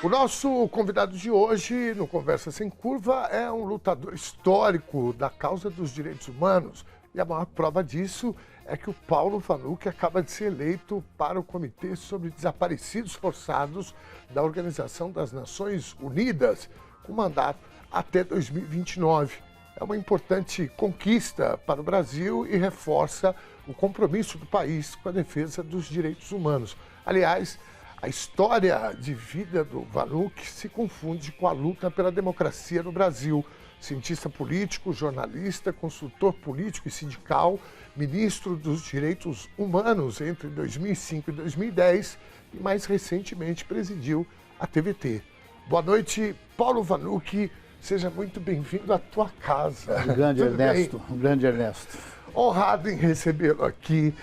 O nosso convidado de hoje, no Conversa Sem Curva, é um lutador histórico da causa dos direitos humanos. E a maior prova disso é que o Paulo Vanucchi acaba de ser eleito para o Comitê sobre Desaparecidos Forçados da Organização das Nações Unidas, com mandato até 2029. É uma importante conquista para o Brasil e reforça o compromisso do país com a defesa dos direitos humanos. Aliás, a história de vida do Vanucchi se confunde com a luta pela democracia no Brasil. Cientista político, jornalista, consultor político e sindical, ministro dos Direitos Humanos entre 2005 e 2010 e mais recentemente presidiu a TVT. Boa noite, Paulo Vanucchi. Seja muito bem-vindo à tua casa. Um grande Ernesto. Honrado em recebê-lo aqui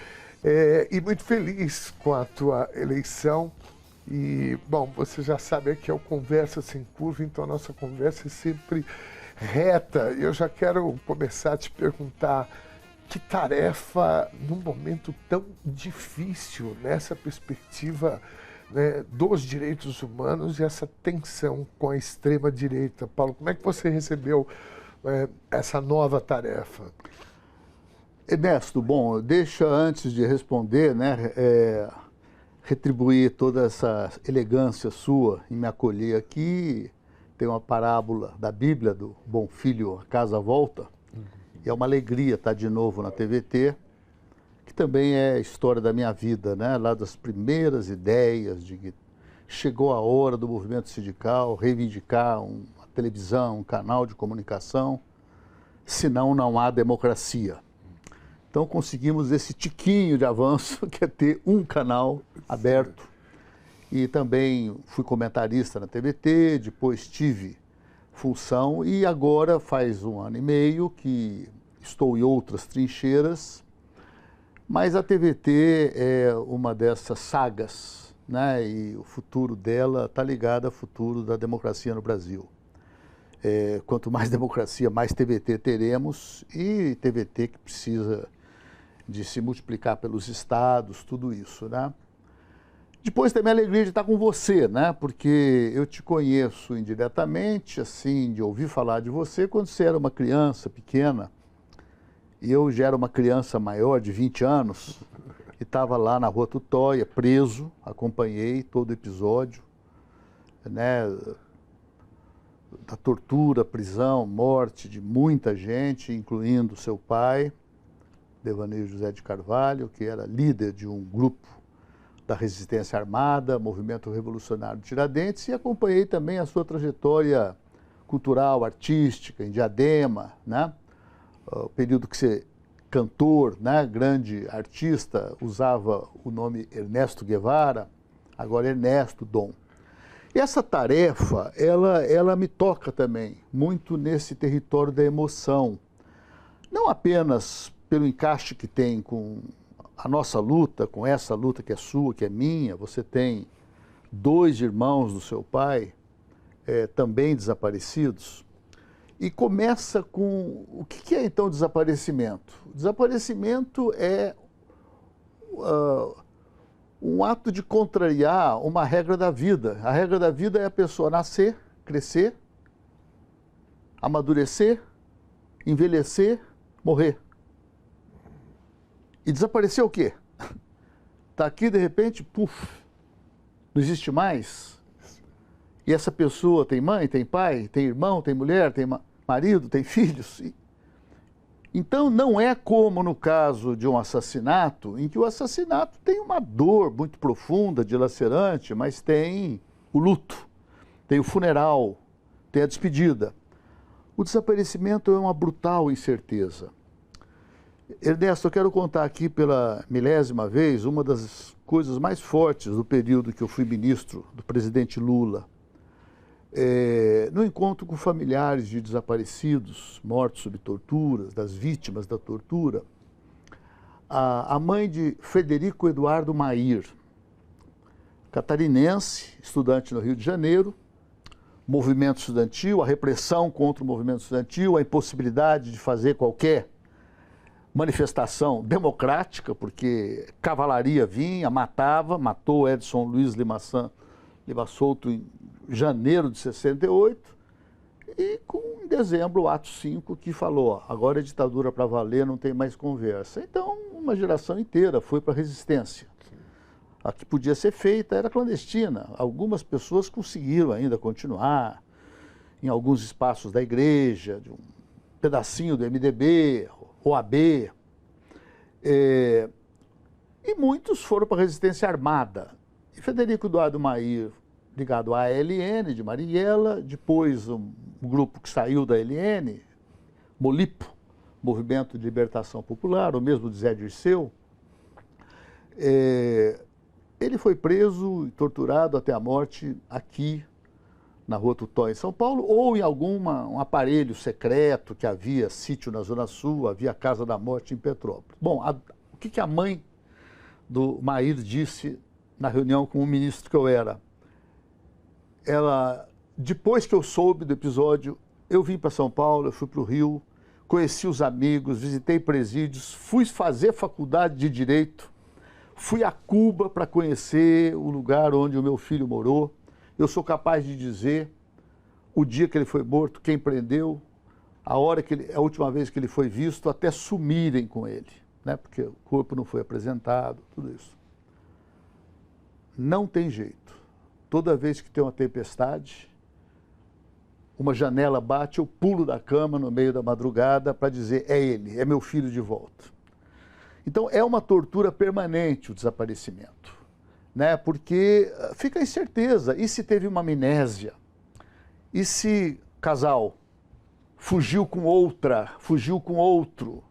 e muito feliz com a tua eleição. E, bom, você já sabe que é o Conversa Sem Curva, então a nossa conversa é sempre reta. Eu já quero começar a te perguntar que tarefa, num momento tão difícil, nessa perspectiva, né, dos direitos humanos e essa tensão com a extrema-direita. Paulo, como é que você recebeu essa nova tarefa? Ernesto, bom, deixa antes de responder, retribuir toda essa elegância sua em me acolher aqui. Tem uma parábola da Bíblia do Bom Filho a Casa Volta, e é uma alegria estar de novo na TVT, que também é a história da minha vida, né? Lá das primeiras ideias de que chegou a hora do movimento sindical reivindicar uma televisão, um canal de comunicação, senão não há democracia. Então conseguimos esse tiquinho de avanço, que é ter um canal aberto. E também fui comentarista na TVT, depois tive função e agora faz 1 ano e meio que estou em outras trincheiras. Mas a TVT é uma dessas sagas, né? E o futuro dela está ligado ao futuro da democracia no Brasil. Quanto mais democracia, mais TVT teremos, e TVT que precisa de se multiplicar pelos estados, tudo isso, né? Depois também a alegria de estar com você, né? Porque eu te conheço indiretamente, assim, de ouvir falar de você quando você era uma criança pequena, e eu já era uma criança maior, de 20 anos, e estava lá na Rua Tutóia, preso, acompanhei todo o episódio, né? Da tortura, prisão, morte de muita gente, incluindo seu pai, Devanir José de Carvalho, que era líder de um grupo da resistência armada, Movimento Revolucionário de Tiradentes, e acompanhei também a sua trajetória cultural, artística, em Diadema, né? O período que você, cantor, né? Grande artista, usava o nome Ernesto Guevara, agora Ernesto Dom. E essa tarefa, ela me toca também, muito nesse território da emoção, não apenas pelo encaixe que tem com a nossa luta, com essa luta que é sua, que é minha. Você tem 2 irmãos do seu pai, também desaparecidos, e começa com o que é então desaparecimento? Desaparecimento é um ato de contrariar uma regra da vida. A regra da vida é a pessoa nascer, crescer, amadurecer, envelhecer, morrer. E desaparecer o quê? Está aqui, de repente, puf, não existe mais. E essa pessoa tem mãe, tem pai, tem irmão, tem mulher, tem marido, tem filhos. Então, não é como no caso de um assassinato, em que o assassinato tem uma dor muito profunda, dilacerante, mas tem o luto, tem o funeral, tem a despedida. O desaparecimento é uma brutal incerteza. Ernesto, eu quero contar aqui pela milésima vez uma das coisas mais fortes do período que eu fui ministro do presidente Lula. No encontro com familiares de desaparecidos, mortos sob torturas, das vítimas da tortura, a mãe de Frederico Eduardo Mair, catarinense, estudante no Rio de Janeiro, movimento estudantil, a repressão contra o movimento estudantil, a impossibilidade de fazer qualquer manifestação democrática, porque cavalaria vinha, matou Edson Luiz Lima Souto janeiro de 68, e em dezembro o ato 5 que falou, ó, agora é ditadura para valer, não tem mais conversa. Então uma geração inteira foi para a resistência. A que podia ser feita era clandestina. Algumas pessoas conseguiram ainda continuar em alguns espaços da igreja, de um pedacinho do MDB, OAB, e muitos foram para a resistência armada. E Frederico Eduardo Mair, ligado à ALN de Marighella, depois um grupo que saiu da ALN, Molipo, Movimento de Libertação Popular, o mesmo de Zé Dirceu, ele foi preso e torturado até a morte aqui na Rua Tutó, em São Paulo, ou em um aparelho secreto que havia, sítio na Zona Sul, havia a Casa da Morte em Petrópolis. Bom, o que a mãe do Mair disse na reunião com o ministro que eu era? Ela, depois que eu soube do episódio, eu vim para São Paulo, eu fui para o Rio, conheci os amigos, visitei presídios, fui fazer faculdade de Direito, fui a Cuba para conhecer o lugar onde o meu filho morou. Eu sou capaz de dizer o dia que ele foi morto, quem prendeu, a última vez que ele foi visto, até sumirem com ele, né? Porque o corpo não foi apresentado, tudo isso. Não tem jeito. Toda vez que tem uma tempestade, uma janela bate, eu pulo da cama no meio da madrugada para dizer, é ele, é meu filho de volta. Então é uma tortura permanente o desaparecimento, né? Porque fica a incerteza, e se teve uma amnésia? E se casal fugiu com outra, fugiu com outro?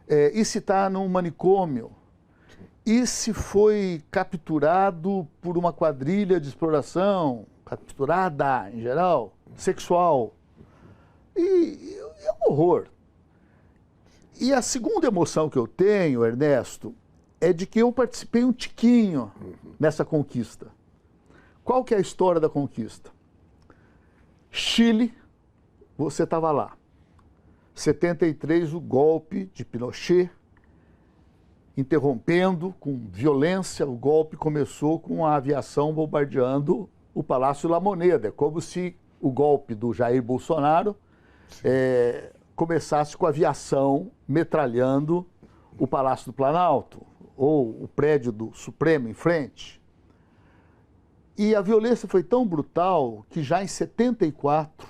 E se está num manicômio? E se foi capturado por uma quadrilha de exploração, capturada em geral, sexual? E é um horror. E a segunda emoção que eu tenho, Ernesto, é de que eu participei um tiquinho nessa conquista. Qual que é a história da conquista? Chile, você estava lá. 73, o golpe de Pinochet, interrompendo com violência, o golpe começou com a aviação bombardeando o Palácio La Moneda. É como se o golpe do Jair Bolsonaro começasse com a aviação metralhando o Palácio do Planalto, ou o prédio do Supremo em frente. E a violência foi tão brutal que já em 74,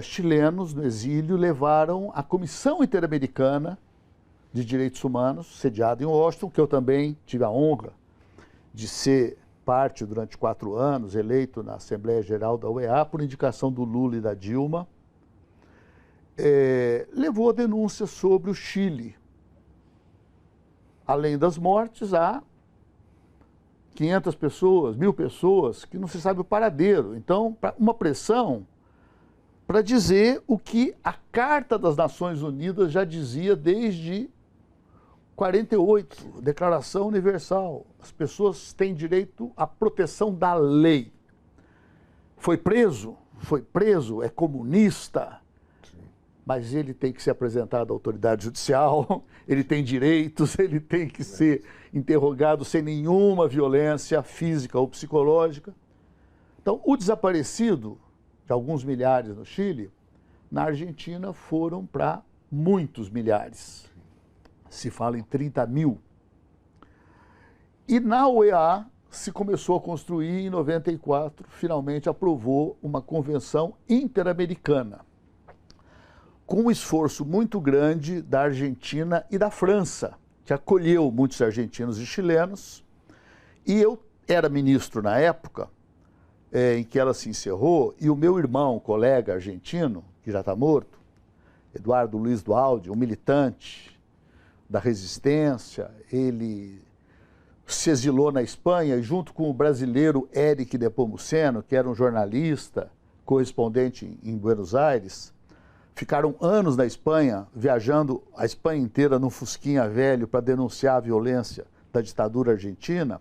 chilenos no exílio levaram a Comissão Interamericana de Direitos Humanos, sediada em Washington, que eu também tive a honra de ser parte durante 4 anos, eleito na Assembleia Geral da OEA, por indicação do Lula e da Dilma, levou a denúncia sobre o Chile. Além das mortes, há 500 pessoas, 1000 pessoas, que não se sabe o paradeiro. Então, uma pressão para dizer o que a Carta das Nações Unidas já dizia desde 48, Declaração Universal. As pessoas têm direito à proteção da lei. Foi preso, é comunista, mas ele tem que ser apresentado à autoridade judicial, ele tem direitos, ele tem que ser interrogado sem nenhuma violência física ou psicológica. Então, o desaparecido, de alguns milhares no Chile, na Argentina foram para muitos milhares. Se fala em 30 mil. E na OEA se começou a construir, em 94, finalmente aprovou uma convenção interamericana, com um esforço muito grande da Argentina e da França, que acolheu muitos argentinos e chilenos. E eu era ministro na época em que ela se encerrou, e o meu irmão, colega argentino, que já está morto, Eduardo Luiz Dualdi, um militante da resistência, ele se exilou na Espanha, e junto com o brasileiro Éric Nepomuceno, que era um jornalista, correspondente em Buenos Aires, ficaram anos na Espanha, viajando a Espanha inteira num fusquinha velho para denunciar a violência da ditadura argentina.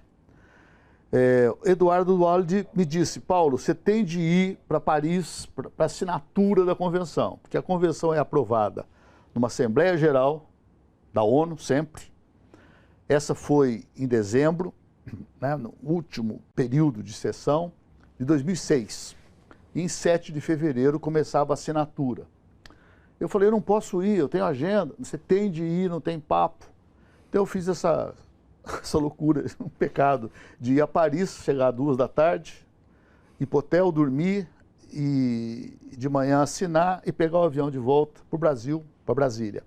Eduardo Dualdi me disse, Paulo, você tem de ir para Paris para a assinatura da convenção, porque a convenção é aprovada numa Assembleia Geral da ONU, sempre. Essa foi em dezembro, né, no último período de sessão, de 2006. E em 7 de fevereiro começava a assinatura. Eu falei, eu não posso ir, eu tenho agenda. Você tem de ir, não tem papo. Então eu fiz essa loucura, um pecado, de ir a Paris, chegar às 2 da tarde, ir para o hotel, dormir e de manhã assinar e pegar o avião de volta para o Brasil, para Brasília.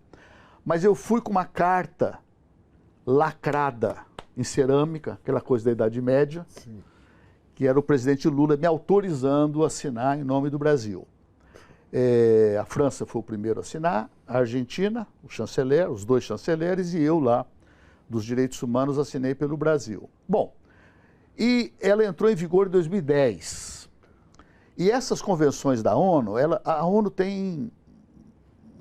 Mas eu fui com uma carta lacrada em cerâmica, aquela coisa da Idade Média, sim, que era o presidente Lula me autorizando a assinar em nome do Brasil. A França foi o primeiro a assinar, a Argentina, o chanceler, os 2 chanceleres, e eu lá, dos direitos humanos, assinei pelo Brasil. Bom, e ela entrou em vigor em 2010. E essas convenções da ONU, a ONU tem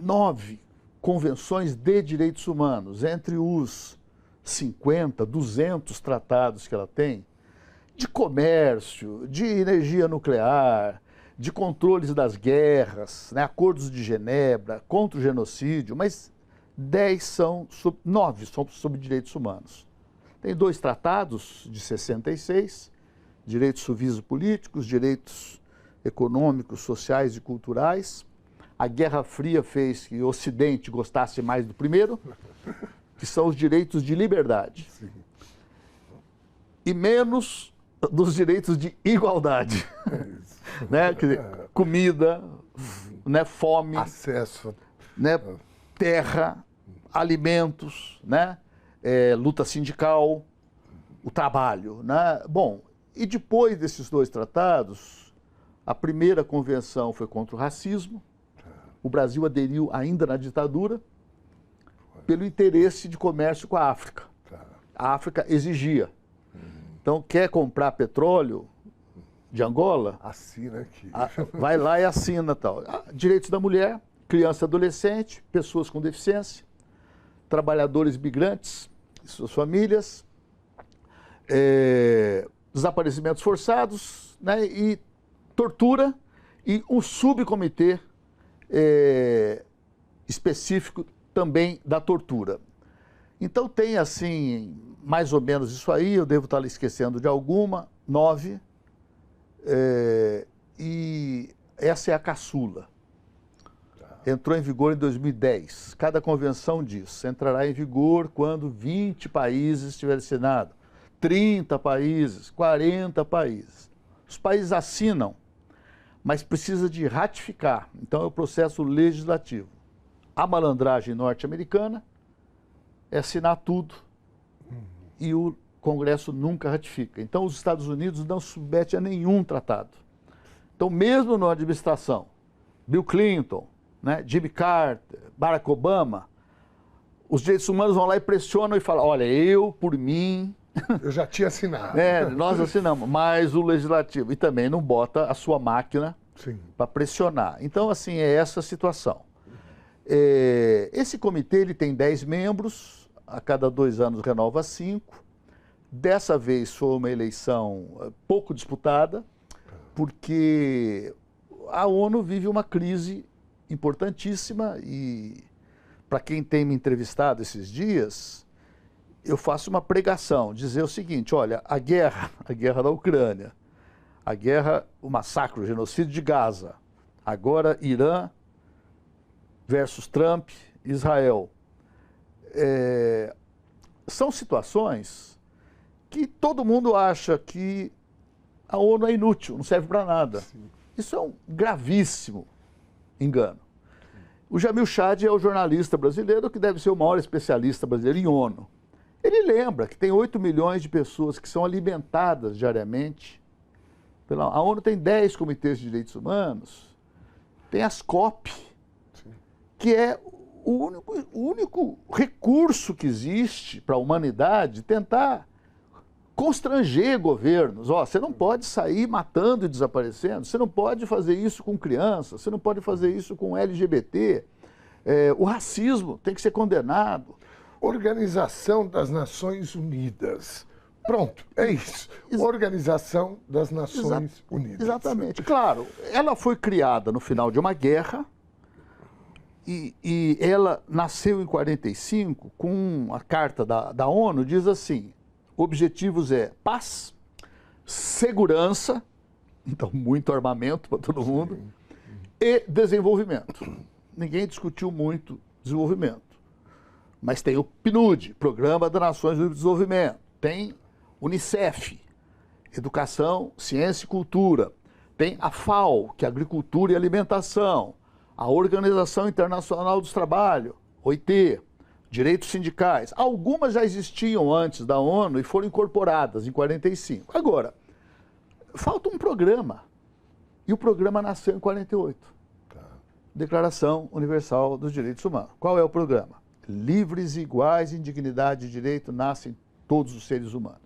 9 convenções de direitos humanos, entre os 50, 200 tratados que ela tem, de comércio, de energia nuclear, de controles das guerras, né, acordos de Genebra, contra o genocídio, mas 9 são sobre direitos humanos. Tem 2 tratados de 66, direitos civis e políticos, direitos econômicos, sociais e culturais. A Guerra Fria fez que o Ocidente gostasse mais do primeiro, que são os direitos de liberdade. Sim. E menos dos direitos de igualdade. Né? Quer dizer, comida, né? Fome, acesso, né? Terra, alimentos, né? Luta sindical, o trabalho. Né? Bom, e depois desses 2 tratados, a primeira convenção foi contra o racismo. O Brasil aderiu ainda na ditadura pelo interesse de comércio com a África. A África exigia. Então, quer comprar petróleo de Angola? Assina aqui. Vai lá e assina tal. Direitos da mulher, criança e adolescente, pessoas com deficiência, trabalhadores migrantes e suas famílias, desaparecimentos forçados, né, e tortura, e um subcomitê específico também da tortura. Então tem assim, mais ou menos isso aí, eu devo estar esquecendo de alguma, 9, e essa é a caçula. Entrou em vigor em 2010. Cada convenção diz, entrará em vigor quando 20 países tiverem assinado, 30 países, 40 países. Os países assinam, mas precisa de ratificar. Então é o processo legislativo. A malandragem norte-americana é assinar tudo e o Congresso nunca ratifica. Então os Estados Unidos não submetem a nenhum tratado. Então mesmo na administração, Bill Clinton, né, Jimmy Carter, Barack Obama, os direitos humanos vão lá e pressionam e falam, olha, eu, por mim... Eu já tinha assinado. Nós assinamos, mas o legislativo. E também não bota a sua máquina para pressionar. Então, assim, é essa a situação. Esse comitê ele tem 10 membros, a cada 2 anos renova 5. Dessa vez foi uma eleição pouco disputada, porque a ONU vive uma crise importantíssima e, para quem tem me entrevistado esses dias, eu faço uma pregação, dizer o seguinte, olha, a guerra da Ucrânia, a guerra, o massacre, o genocídio de Gaza, agora Irã versus Trump, Israel, são situações que todo mundo acha que a ONU é inútil, não serve para nada. Sim. Isso é um gravíssimo engano. O Jamil Chad é o jornalista brasileiro que deve ser o maior especialista brasileiro em ONU. Ele lembra que tem 8 milhões de pessoas que são alimentadas diariamente. A ONU tem 10 comitês de direitos humanos, tem as COP, que é o único recurso que existe para a humanidade tentar constranger governos. Você não pode sair matando e desaparecendo, você não pode fazer isso com crianças, você não pode fazer isso com LGBT. O racismo tem que ser condenado. Organização das Nações Unidas. Pronto, é isso. Organização das Nações Unidas. Exatamente. Claro, ela foi criada no final de uma guerra e ela nasceu em 45 com a carta da ONU, diz assim, objetivos paz, segurança então muito armamento para todo mundo, e desenvolvimento. Ninguém discutiu muito desenvolvimento. Mas tem o PNUD, Programa das Nações Unidas de Desenvolvimento, tem Unicef, Educação, Ciência e Cultura, tem a FAO, que é Agricultura e Alimentação, a Organização Internacional do Trabalho, OIT, direitos sindicais. Algumas já existiam antes da ONU e foram incorporadas em 45. Agora, falta um programa. E o programa nasceu em 48. Declaração Universal dos Direitos Humanos. Qual é o programa? Livres e iguais em dignidade e direito nascem todos os seres humanos.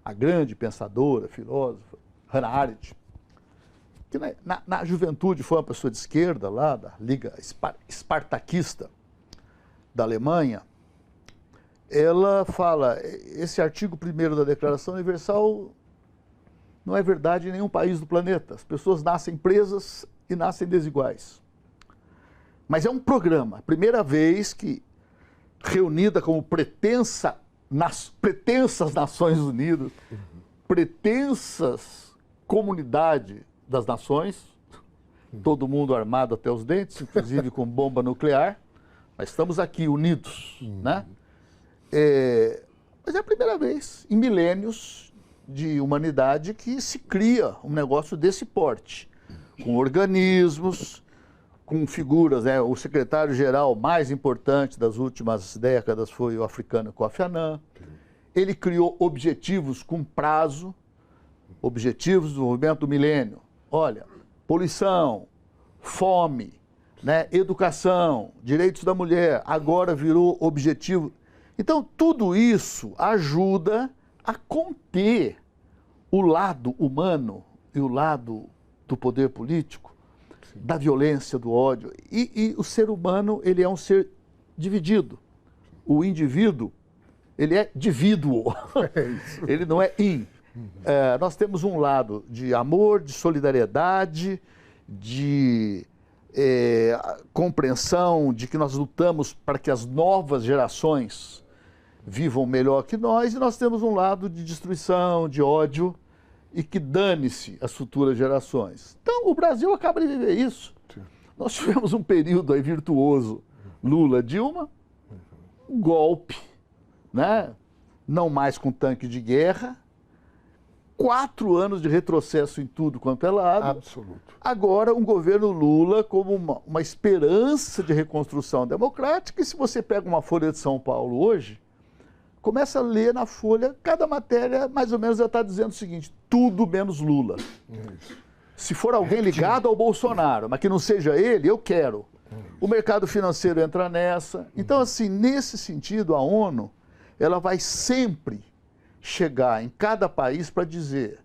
A grande pensadora, filósofa, Hannah Arendt, que na juventude foi uma pessoa de esquerda lá, da Liga Espartaquista da Alemanha, ela fala, esse artigo 1º da Declaração Universal não é verdade em nenhum país do planeta. As pessoas nascem presas e nascem desiguais. Mas é um programa, primeira vez que, reunida como pretensas Nações Unidas, pretensas comunidade das nações, todo mundo armado até os dentes, inclusive com bomba nuclear, mas estamos aqui unidos, né? Mas é a primeira vez em milênios de humanidade que se cria um negócio desse porte, com organismos, com figuras, né? O secretário-geral mais importante das últimas décadas foi o africano Kofi Annan. Ele criou objetivos com prazo, objetivos do desenvolvimento do milênio. Olha, poluição, fome, né? Educação, direitos da mulher, agora virou objetivo. Então, tudo isso ajuda a conter o lado humano e o lado do poder político, da violência, do ódio. E o ser humano, ele é um ser dividido. O indivíduo, ele é divíduo. Ele não é nós temos um lado de amor, de solidariedade, de compreensão de que nós lutamos para que as novas gerações vivam melhor que nós, e nós temos um lado de destruição, de ódio, e que dane-se as futuras gerações. Então, o Brasil acaba de viver isso. Nós tivemos um período aí virtuoso, Lula, Dilma, um golpe, né? Não mais com tanque de guerra, 4 anos de retrocesso em tudo quanto é lado. Absoluto. Agora, um governo Lula como uma esperança de reconstrução democrática. E se você pega uma Folha de São Paulo hoje, começa a ler na Folha, cada matéria mais ou menos já está dizendo o seguinte: tudo menos Lula. Se for alguém ligado ao Bolsonaro, mas que não seja ele, eu quero. O mercado financeiro entra nessa. Então, assim, nesse sentido, a ONU, ela vai sempre chegar em cada país para dizer: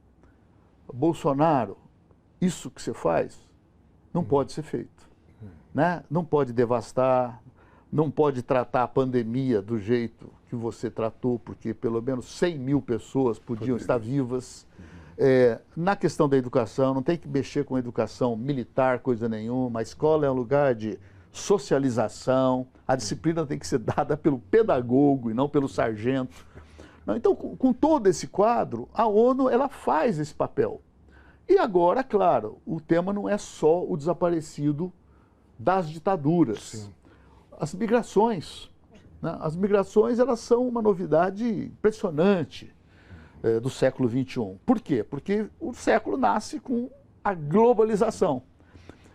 Bolsonaro, isso que você faz não pode ser feito, né? Não pode devastar, não pode tratar a pandemia do jeito que você tratou, porque pelo menos 100 mil pessoas podiam estar vivas. Na questão da educação, não tem que mexer com educação militar, coisa nenhuma. A escola é um lugar de socialização, a disciplina tem que ser dada pelo pedagogo e não pelo sargento. Então, com todo esse quadro, a ONU ela faz esse papel. E agora, claro, o tema não é só o desaparecido das ditaduras. Sim. As migrações. Né? As migrações elas são uma novidade impressionante do século XXI. Por quê? Porque o século nasce com a globalização.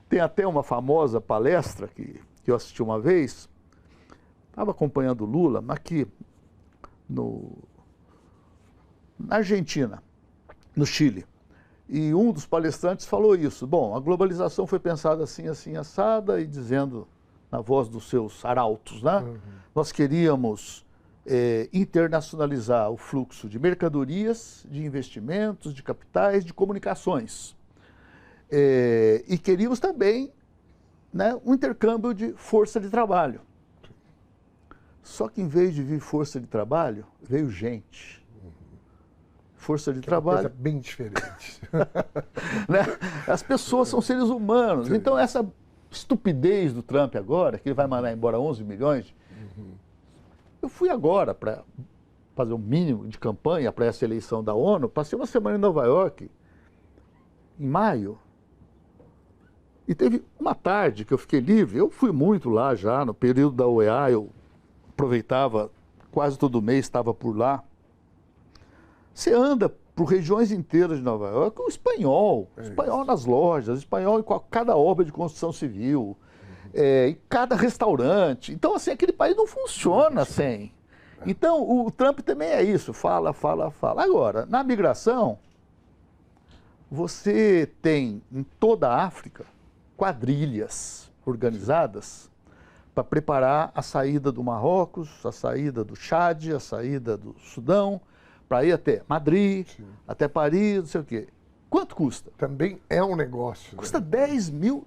Tem até uma famosa palestra que eu assisti uma vez, estava acompanhando o Lula, aqui na Argentina, no Chile. E um dos palestrantes falou isso. Bom, a globalização foi pensada assim, assim, assada, e dizendo, na voz dos seus arautos, né? Nós queríamos internacionalizar o fluxo de mercadorias, de investimentos, de capitais, de comunicações. E queríamos também, né, um intercâmbio de força de trabalho. Só que em vez de vir força de trabalho, veio gente. Força de trabalho. Coisa bem diferente. Né? As pessoas são seres humanos. Sim. Então, essa estupidez do Trump agora, que ele vai mandar embora 11 milhões. Eu fui agora para fazer um mínimo de campanha para essa eleição da ONU, passei uma semana em Nova York. em maio, e teve uma tarde que eu fiquei livre. Eu fui muito lá já, no período da OEA, eu aproveitava, quase todo mês estava por lá. Você anda por regiões inteiras de Nova York, o espanhol nas lojas, espanhol em cada obra de construção civil, em cada restaurante. Então, assim, aquele país não funciona sem. Então, o Trump também é isso, fala. Agora, na migração, você tem em toda a África quadrilhas organizadas para preparar a saída do Marrocos, a saída do Chad, a saída do Sudão, para ir até Madrid, até Paris, não sei o quê. Quanto custa? Também é um negócio. Custa $10 mil.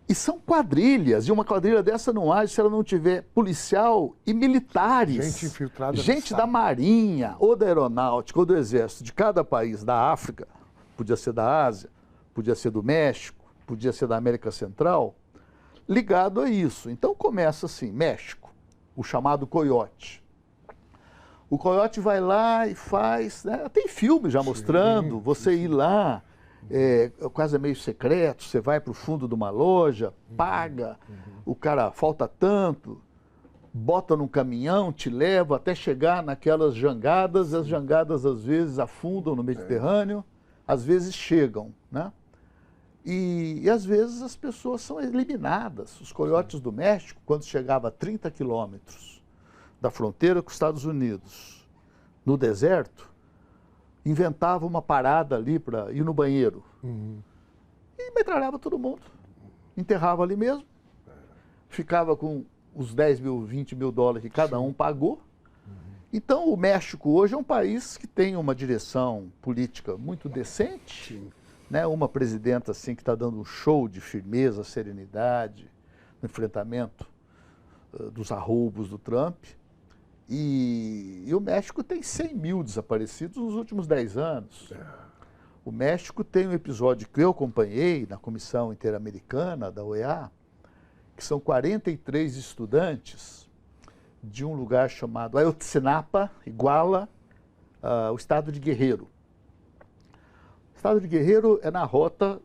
E são quadrilhas, e uma quadrilha dessa não age se ela não tiver policial e militares. Gente infiltrada. Gente da Marinha, ou da Aeronáutica, ou do Exército, de cada país da África, podia ser da Ásia, podia ser do México, podia ser da América Central, ligado a isso. Então começa assim, México, o chamado coiote. O coiote vai lá e faz, né? Tem filme já mostrando, você ir lá, quase meio secreto, você vai para o fundo de uma loja, paga, o cara falta tanto, bota num caminhão, te leva até chegar naquelas jangadas, as jangadas às vezes afundam no Mediterrâneo, às vezes chegam, né? E às vezes as pessoas são eliminadas. Os coiotes do México, quando chegava a 30 quilômetros da fronteira com os Estados Unidos, no deserto, inventava uma parada ali para ir no banheiro. E metralhava todo mundo. Enterrava ali mesmo. Ficava com os 10 mil, 20 mil dólares que cada um pagou. Então o México hoje é um país que tem uma direção política muito decente, né? Uma presidenta assim que está dando um show de firmeza, serenidade, no enfrentamento dos arroubos do Trump. E o México tem 100 mil desaparecidos nos últimos 10 anos. O México tem um episódio que eu acompanhei na Comissão Interamericana da OEA, que são 43 estudantes de um lugar chamado Ayotzinapa, Iguala, o estado de Guerreiro. O estado de Guerreiro é na rota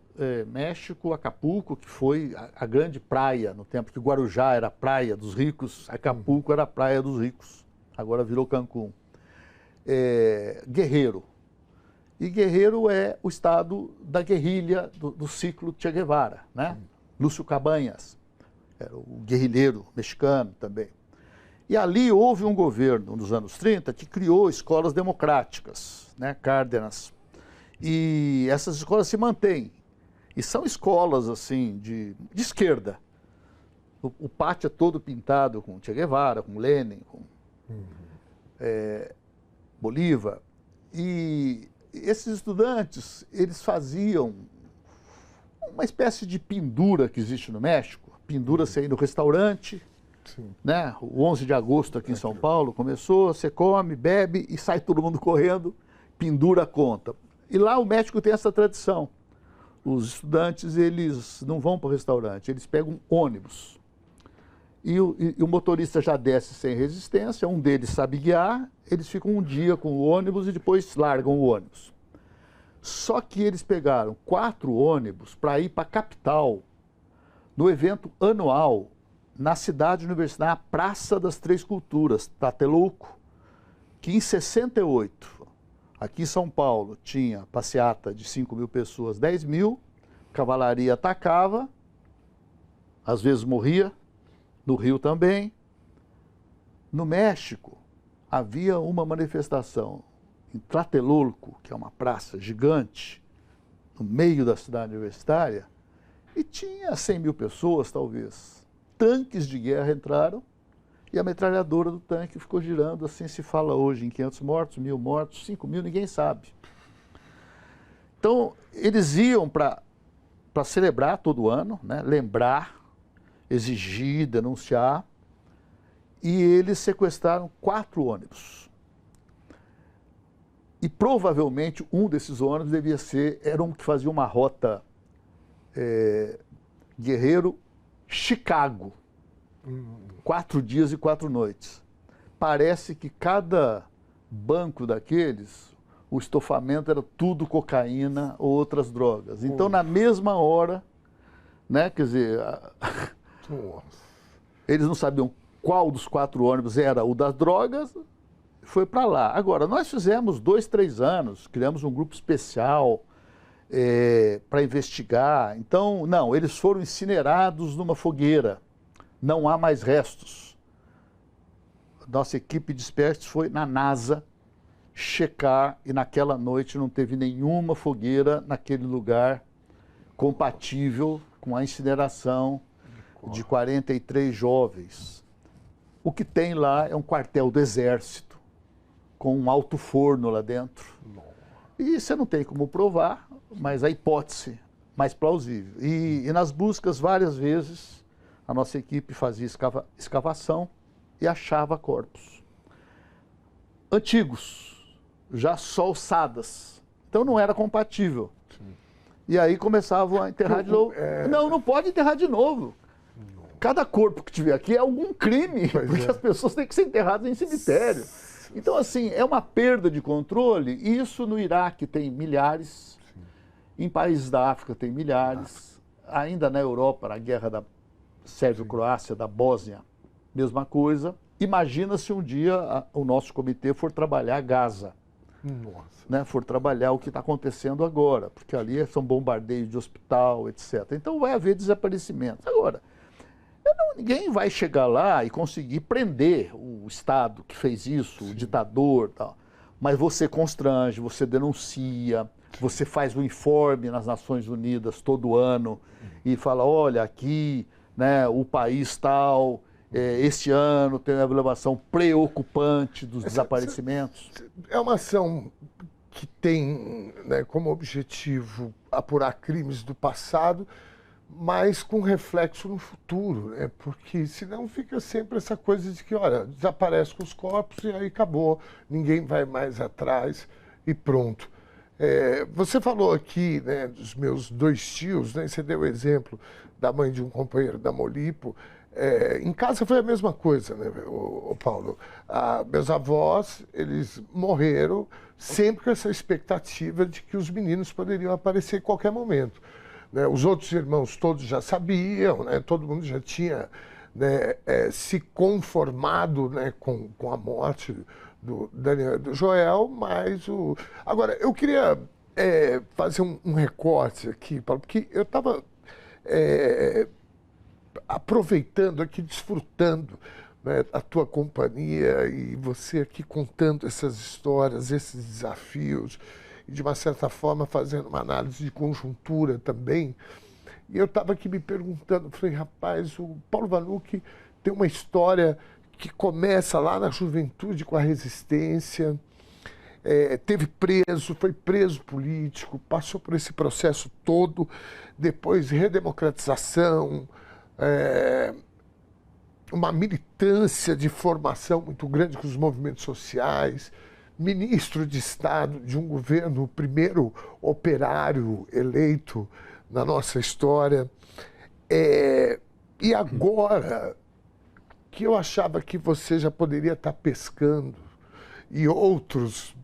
México-Acapulco, que foi a grande praia, no tempo que Guarujá era a praia dos ricos, Acapulco era a praia dos ricos. Agora virou Cancún. Guerreiro. E Guerreiro é o estado da guerrilha do ciclo Che Guevara, né? Lúcio Cabanhas, era o guerrilheiro mexicano também. E ali houve um governo, nos anos 30, que criou escolas democráticas, né? Cárdenas. E essas escolas se mantêm. E são escolas, assim, de esquerda. O pátio é todo pintado com Che Guevara, com Lenin, com Bolívar. E esses estudantes, eles faziam uma espécie de pendura que existe no México. Pendura você ir no restaurante, né? O 11 de agosto aqui em São Paulo começou, você come, bebe e sai todo mundo correndo, pendura a conta. E lá o México tem essa tradição. Os estudantes, eles não vão para o restaurante, eles pegam um ônibus. E o motorista já desce sem resistência, um deles sabe guiar, eles ficam um dia com o ônibus e depois largam o ônibus. Só que eles pegaram 4 ônibus para ir para a capital, no evento anual, na cidade universitária, na Praça das Três Culturas, Tlatelolco, que em 68, aqui em São Paulo, tinha passeata de 5 mil pessoas, 10 mil, cavalaria atacava, às vezes morria, no Rio também. No México, havia uma manifestação em Tlatelolco, que é uma praça gigante, no meio da cidade universitária, e tinha 100 mil pessoas, talvez. Tanques de guerra entraram e a metralhadora do tanque ficou girando, assim se fala hoje, em 500 mortos, 1.000 mortos, 5 mil, ninguém sabe. Então, eles iam para celebrar todo ano, né, lembrar, exigir, denunciar, e eles sequestraram 4 ônibus. E provavelmente um desses ônibus era um que fazia uma rota Guerreiro-Chicago, 4 dias e 4 noites. Parece que cada banco daqueles, o estofamento era tudo cocaína ou outras drogas. Então, na mesma hora, né, quer dizer, eles não sabiam qual dos 4 ônibus era o das drogas, foi para lá. Agora, nós fizemos 2, 3 anos, criamos um grupo especial para investigar. Então, não, eles foram incinerados numa fogueira, não há mais restos. Nossa equipe de expertos foi na NASA checar e naquela noite não teve nenhuma fogueira naquele lugar compatível com a incineração de 43 jovens. O que tem lá é um quartel do Exército, com um alto forno lá dentro. E você não tem como provar, mas a hipótese mais plausível. E nas buscas, várias vezes, a nossa equipe fazia escavação e achava corpos antigos, já só ossadas. Então não era compatível. Sim. E aí começavam a enterrar de novo. Não pode enterrar de novo. Cada corpo que tiver aqui é algum crime, porque as pessoas têm que ser enterradas em cemitério. Então, assim, é uma perda de controle. Isso no Iraque tem milhares, sim, em países da África tem milhares, ainda na Europa, na guerra da Sérvia-Croácia, da Bósnia, mesma coisa. Imagina se um dia o nosso comitê for trabalhar Gaza. Né, for trabalhar o que está acontecendo agora, porque ali são bombardeios de hospital, etc. Então vai haver desaparecimentos. Agora, ninguém vai chegar lá e conseguir prender o Estado que fez isso, sim, o ditador, tal. Mas você constrange, você denuncia, você faz um informe nas Nações Unidas todo ano e fala, olha, aqui, né, o país tal, este ano tem uma elevação preocupante dos desaparecimentos. É uma ação que tem, né, como objetivo apurar crimes do passado, mas com reflexo no futuro, né? Porque senão fica sempre essa coisa de que, olha, desaparece com os corpos e aí acabou, ninguém vai mais atrás e pronto. Você falou aqui, né, dos meus 2 tios, né? Você deu o exemplo da mãe de um companheiro da Molipo. Em casa foi a mesma coisa, né, Paulo? Meus avós, eles morreram sempre com essa expectativa de que os meninos poderiam aparecer em qualquer momento. Né? Os outros irmãos todos já sabiam, né? Todo mundo já tinha, né, se conformado, né, com a morte do Daniel e do Joel, mas Agora, eu queria fazer um recorte aqui, Paulo, porque eu estava aproveitando aqui, desfrutando, né, a tua companhia e você aqui contando essas histórias, esses desafios, e de uma certa forma fazendo uma análise de conjuntura também. E eu estava aqui me perguntando, falei, rapaz, o Paulo Vanucchi tem uma história que começa lá na juventude com a resistência, foi preso político, passou por esse processo todo, depois redemocratização, uma militância de formação muito grande com os movimentos sociais, ministro de Estado de um governo, o primeiro operário eleito na nossa história. E agora que eu achava que você já poderia estar pescando e outros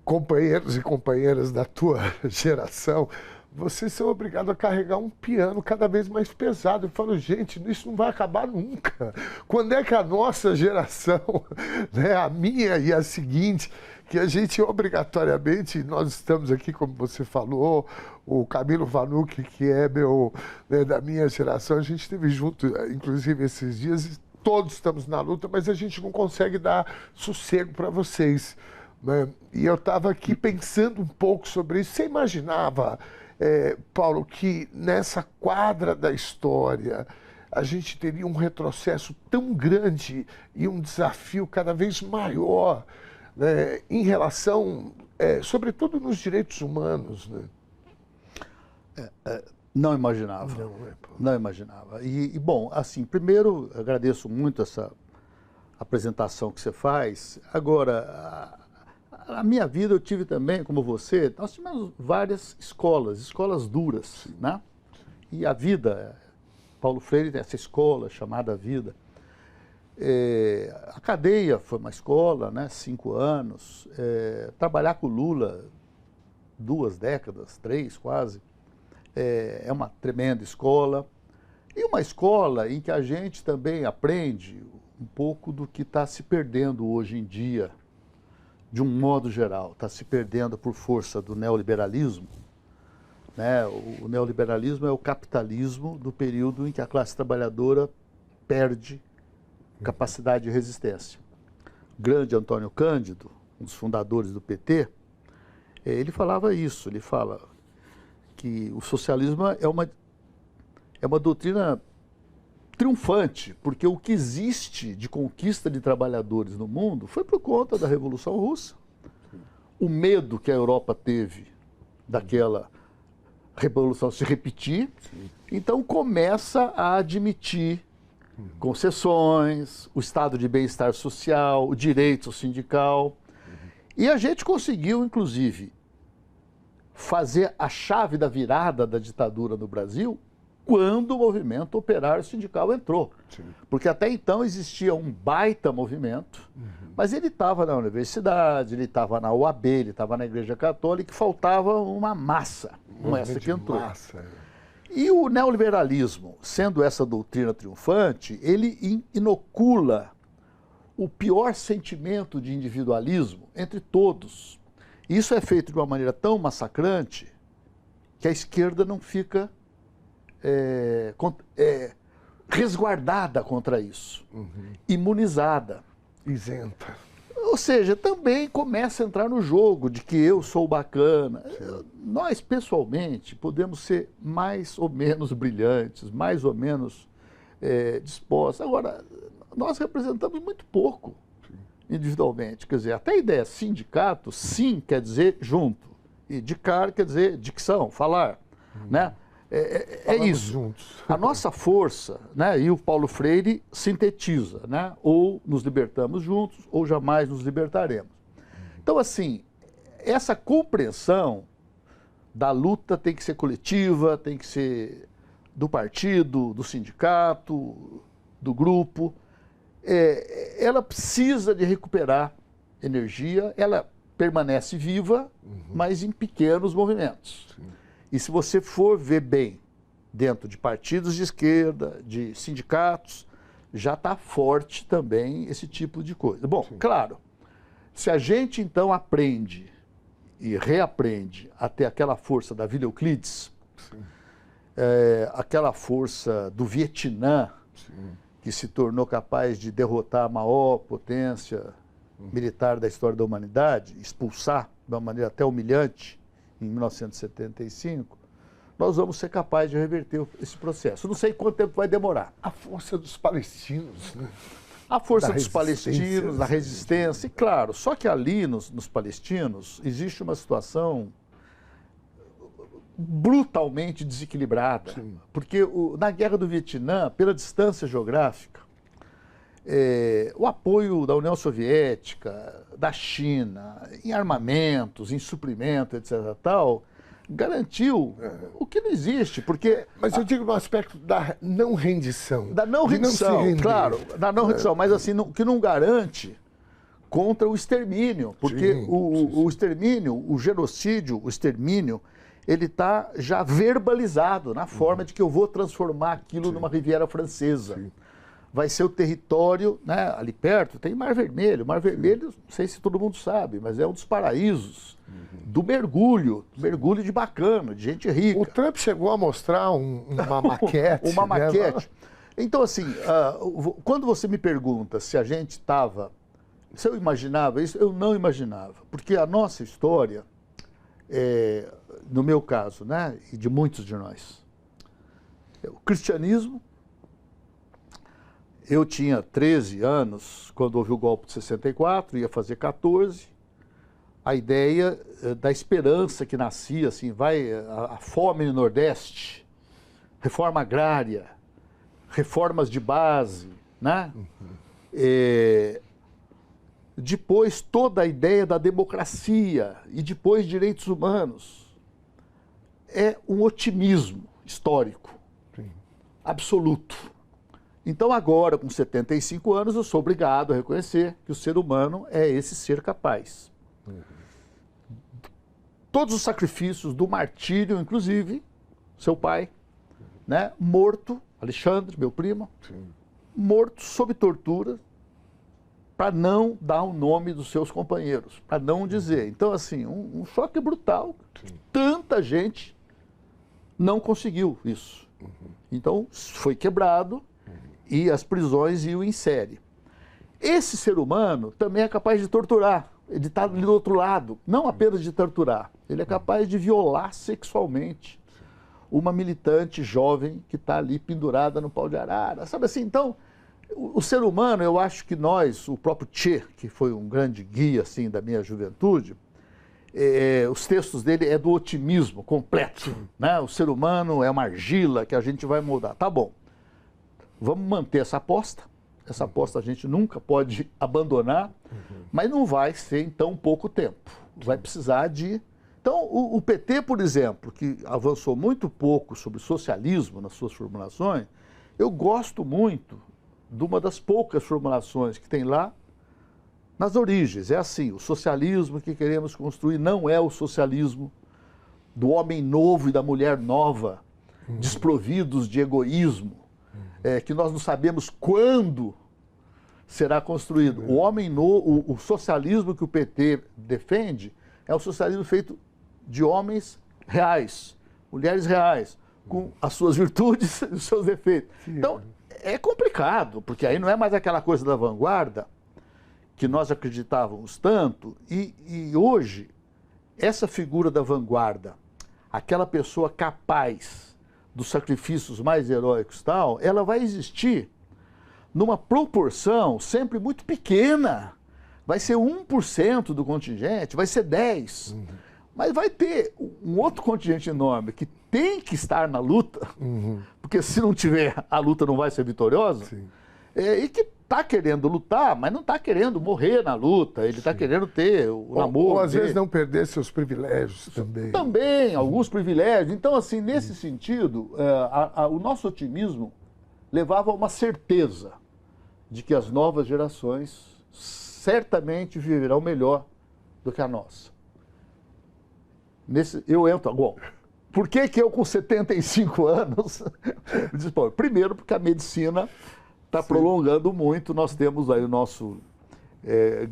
companheiros e companheiras da tua geração, vocês são obrigados a carregar um piano cada vez mais pesado. Eu falo, gente, isso não vai acabar nunca. Quando é que a nossa geração, né, a minha e a seguinte, que a gente obrigatoriamente, nós estamos aqui, como você falou, o Camilo Vanucchi, que é né, da minha geração, a gente esteve junto, inclusive, esses dias, e todos estamos na luta, mas a gente não consegue dar sossego para vocês. Né? E eu estava aqui pensando um pouco sobre isso. Você imaginava, Paulo, que nessa quadra da história a gente teria um retrocesso tão grande e um desafio cada vez maior, né, em relação, sobretudo nos direitos humanos, né? Não imaginava. Não imaginava. E, bom, assim, primeiro, agradeço muito essa apresentação que você faz. Agora, a minha vida eu tive também, como você, nós tivemos várias escolas duras, né? E a vida, Paulo Freire tem essa escola chamada vida. A cadeia foi uma escola, né, 5 anos. Trabalhar com Lula 2 décadas, 3 quase, é uma tremenda escola. E uma escola em que a gente também aprende um pouco do que está se perdendo hoje em dia, de um modo geral. Está se perdendo por força do neoliberalismo. Né? O neoliberalismo é o capitalismo do período em que a classe trabalhadora perde capacidade de resistência. O grande Antônio Cândido, um dos fundadores do PT, ele falava isso, ele fala que o socialismo é uma doutrina triunfante, porque o que existe de conquista de trabalhadores no mundo foi por conta da Revolução Russa. O medo que a Europa teve daquela revolução se repetir, então começa a admitir concessões, o estado de bem-estar social, o direito sindical. E a gente conseguiu, inclusive, fazer a chave da virada da ditadura no Brasil quando o movimento operário sindical entrou. Sim. Porque até então existia um baita movimento, mas ele estava na universidade, ele estava na UAB, ele estava na Igreja Católica, e faltava uma massa, como essa que entrou. E o neoliberalismo, sendo essa doutrina triunfante, ele inocula o pior sentimento de individualismo entre todos. Isso é feito de uma maneira tão massacrante que a esquerda não fica resguardada contra isso, imunizada. Isenta. Ou seja, também começa a entrar no jogo de que eu sou bacana. Nós, pessoalmente, podemos ser mais ou menos brilhantes, mais ou menos dispostos. Agora, nós representamos muito pouco individualmente. Quer dizer, até a ideia sindicato, sim, quer dizer junto. E dicar quer dizer dicção, falar. Né? É isso. Juntos. A nossa força, né, e o Paulo Freire sintetiza, né, ou nos libertamos juntos, ou jamais nos libertaremos. Então, assim, essa compreensão da luta tem que ser coletiva, tem que ser do partido, do sindicato, do grupo. Ela precisa de recuperar energia, ela permanece viva, mas em pequenos movimentos. Sim. E se você for ver bem, dentro de partidos de esquerda, de sindicatos, já está forte também esse tipo de coisa. Bom, sim, claro, se a gente então aprende e reaprende a ter aquela força da Vila Euclides, aquela força do Vietnã, sim, que se tornou capaz de derrotar a maior potência militar da história da humanidade, expulsar de uma maneira até humilhante, em 1975, nós vamos ser capazes de reverter esse processo. Não sei quanto tempo vai demorar. A força dos palestinos, né? A força dos palestinos, da resistência, e claro, só que ali nos palestinos existe uma situação brutalmente desequilibrada. Sim. Porque na Guerra do Vietnã, pela distância geográfica, o apoio da União Soviética, da China, em armamentos, em suprimento, etc. tal, garantiu o que não existe, porque... Mas eu digo no aspecto da não rendição. Da não rendição, claro, da não rendição, mas assim, que não garante contra o extermínio, porque sim, o extermínio, o genocídio, o extermínio, ele está já verbalizado na forma de que eu vou transformar aquilo numa Riviera Francesa. Sim. Vai ser o território, né, ali perto, tem Mar Vermelho. Mar Vermelho, não sei se todo mundo sabe, mas é um dos paraísos do mergulho de bacana, de gente rica. O Trump chegou a mostrar uma maquete. Uma maquete. Então, assim, quando você me pergunta se a gente estava... Se eu imaginava isso, eu não imaginava. Porque a nossa história, no meu caso, né, e de muitos de nós, o cristianismo. Eu tinha 13 anos quando houve o golpe de 64, ia fazer 14. A ideia da esperança que nascia, assim, a fome no Nordeste, reforma agrária, reformas de base, né? Depois toda a ideia da democracia e depois direitos humanos. É um otimismo histórico, sim, absoluto. Então agora, com 75 anos, eu sou obrigado a reconhecer que o ser humano é esse ser capaz. Todos os sacrifícios do martírio, inclusive, seu pai, né, morto, Alexandre, meu primo, morto sob tortura, para não dar o nome dos seus companheiros, para não dizer. Então, assim, um choque brutal. Tanta gente não conseguiu isso. Então, foi quebrado e as prisões iam em série. Esse ser humano também é capaz de torturar. Ele está ali do outro lado, não apenas de torturar, ele é capaz de violar sexualmente uma militante jovem que está ali pendurada no pau de arara, sabe assim? Então, o ser humano, eu acho que nós, o próprio Che, que foi um grande guia assim da minha juventude, os textos dele é do otimismo completo, né? O ser humano é uma argila que a gente vai moldar. Tá bom, vamos manter essa aposta a gente nunca pode abandonar, mas não vai ser em tão pouco tempo. Vai precisar de... Então, o PT, por exemplo, que avançou muito pouco sobre socialismo nas suas formulações, eu gosto muito de uma das poucas formulações que tem lá nas origens. É assim, o socialismo que queremos construir não é o socialismo do homem novo e da mulher nova, desprovidos de egoísmo, que nós não sabemos quando será construído. O homem novo, o socialismo que o PT defende é o socialismo feito de homens reais, mulheres reais, com as suas virtudes e os seus defeitos. Então, é complicado, porque aí não é mais aquela coisa da vanguarda que nós acreditávamos tanto, e hoje, essa figura da vanguarda, aquela pessoa capaz dos sacrifícios mais heróicos e tal, ela vai existir numa proporção sempre muito pequena. Vai ser 1% do contingente, vai ser 10%. Mas vai ter um outro contingente enorme que tem que estar na luta, porque se não tiver, a luta não vai ser vitoriosa, e que está querendo lutar, mas não está querendo morrer na luta, ele está querendo ter o namoro. Ou às vezes não perder seus privilégios também. Também, alguns privilégios. Então, assim, nesse sentido, o nosso otimismo levava a uma certeza de que as novas gerações certamente viverão melhor do que a nossa. Eu entro agora. Por que eu, com 75 anos, disse, pô, primeiro porque a medicina está prolongando muito. Nós temos aí o nosso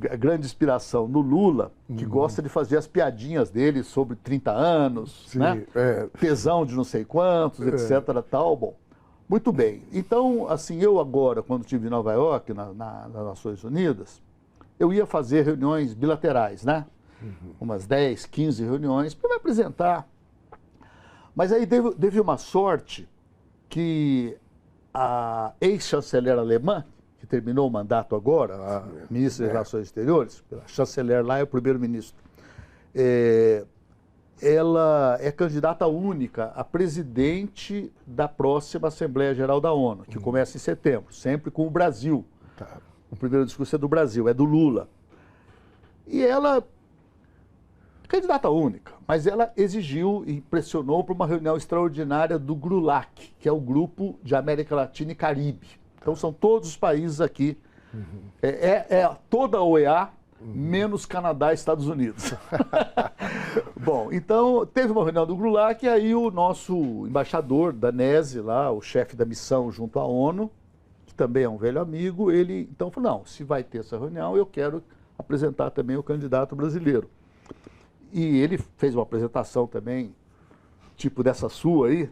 a grande inspiração no Lula, que gosta de fazer as piadinhas dele sobre 30 anos, né? Tesão de não sei quantos, etc. Tal. Bom, muito bem. Então, assim, eu agora, quando estive em Nova York, nas Nações Unidas, eu ia fazer reuniões bilaterais, né? Umas 10, 15 reuniões para me apresentar. Mas aí teve uma sorte que a ex-chanceler alemã, que terminou o mandato agora, a ministra das Relações Exteriores, a chanceler lá é o primeiro-ministro, ela é candidata única a presidente da próxima Assembleia Geral da ONU, que começa em setembro, sempre com o Brasil. O primeiro discurso é do Brasil, é do Lula. E ela, candidata única, mas ela exigiu e pressionou para uma reunião extraordinária do GRULAC, que é o Grupo de América Latina e Caribe. Então são todos os países aqui, toda a OEA, menos Canadá e Estados Unidos. Bom, então teve uma reunião do GRULAC e aí o nosso embaixador danese lá, o chefe da missão junto à ONU, que também é um velho amigo, ele então falou, não, se vai ter essa reunião, eu quero apresentar também o candidato brasileiro. E ele fez uma apresentação também, tipo dessa sua aí,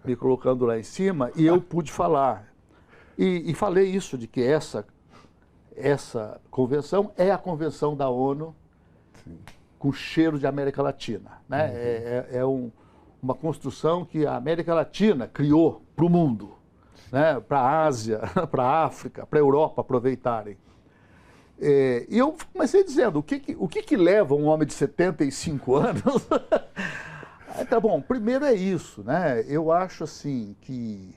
me colocando lá em cima, e eu pude falar. E falei isso, de que essa convenção é a convenção da ONU com cheiro de América Latina, né? Uma construção que a América Latina criou para o mundo, né? Para a Ásia, para a África, para a Europa aproveitarem. E eu comecei dizendo, o que leva um homem de 75 anos? Tá bom, primeiro é isso, né? Eu acho assim que